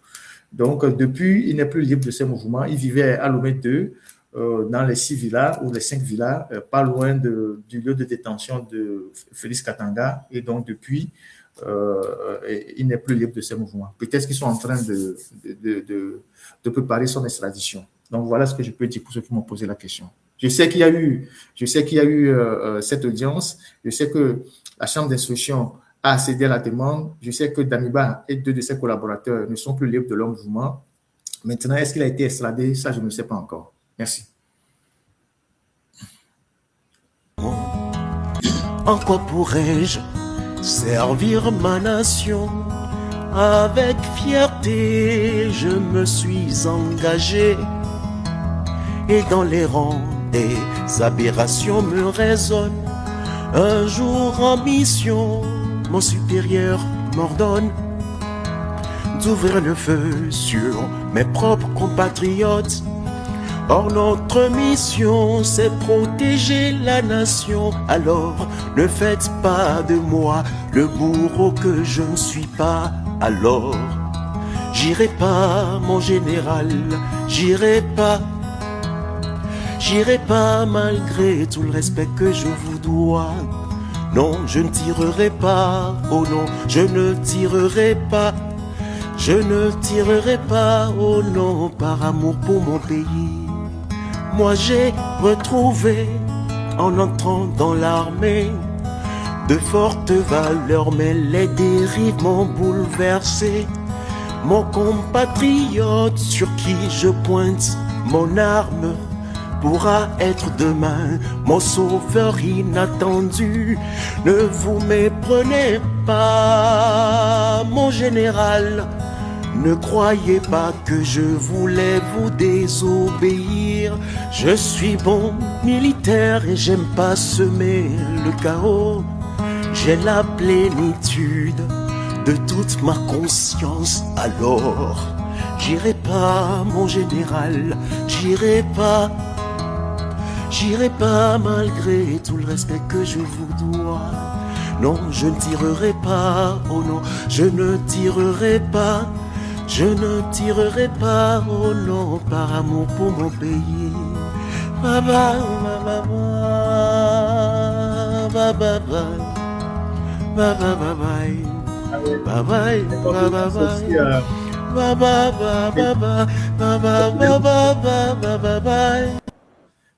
Donc, depuis, il n'est plus libre de ses mouvements. Il vivait à Lomé 2, dans les 6 villas ou les 5 villas, pas loin du lieu de détention de Félix Katanga. Et donc, depuis, il n'est plus libre de ses mouvements. Peut-être qu'ils sont en train de préparer son extradition. Donc, voilà ce que je peux dire pour ceux qui m'ont posé la question. Je sais qu'il y a eu cette audience. Je sais que la Chambre d'instruction a accédé à la demande. Je sais que Damiba et 2 de ses collaborateurs ne sont plus libres de leur mouvement. Maintenant, est-ce qu'il a été extradé? Ça, je ne sais pas encore. Merci. En quoi pourrais-je servir ma nation? Avec fierté, je me suis engagé. Et dans les rangs des aberrations me résonne. Un jour en mission, mon supérieur m'ordonne d'ouvrir le feu sur mes propres compatriotes. Or notre mission, c'est protéger la nation. Alors ne faites pas de moi le bourreau que je ne suis pas. Alors j'irai pas, mon général, j'irai pas malgré tout le respect que je vous dois. Non, je ne tirerai pas, oh non, je ne tirerai pas. Je ne tirerai pas, oh non, par amour pour mon pays. Moi j'ai retrouvé, en entrant dans l'armée, de fortes valeurs, mais les dérives m'ont bouleversé. Mon compatriote sur qui je pointe mon arme pourra être demain mon sauveur inattendu. Ne vous méprenez pas, mon général. Ne croyez pas que je voulais vous désobéir. Je suis bon militaire et j'aime pas semer le chaos. J'ai la plénitude de toute ma conscience. Alors j'irai pas, mon général, j'irai pas malgré tout le respect que je vous dois. Non, je ne tirerai pas, oh non, je ne tirerai pas. Je ne tirerai pas, oh non, par amour pour mon pays. Bye bye, bye bye, bye bye, bye bye, bye bye, bye bye, bye bye, bye bye, bye bye.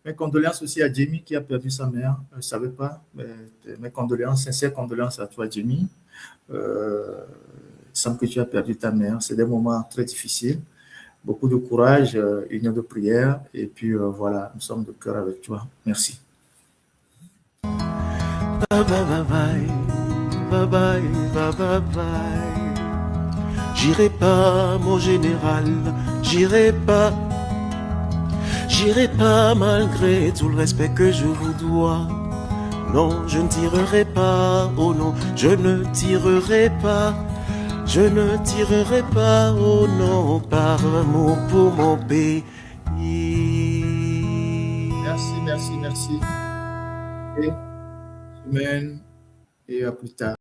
Mes condoléances aussi à Jamie qui a perdu sa mère. Je ne savais pas. Mes condoléances, sincères condoléances à toi, Jamie. Il semble que tu as perdu ta mère. C'est des moments très difficiles. Beaucoup de courage, union de prière. Et puis voilà, nous sommes de cœur avec toi. Merci. Bye bye bye bye, bye bye bye bye. J'irai pas, mon général, j'irai pas malgré tout le respect que je vous dois. Non, je ne tirerai pas, oh non, je ne tirerai pas. Je ne tirerai pas, oh non, par amour pour mon pays. Merci. Et semaine et à plus tard.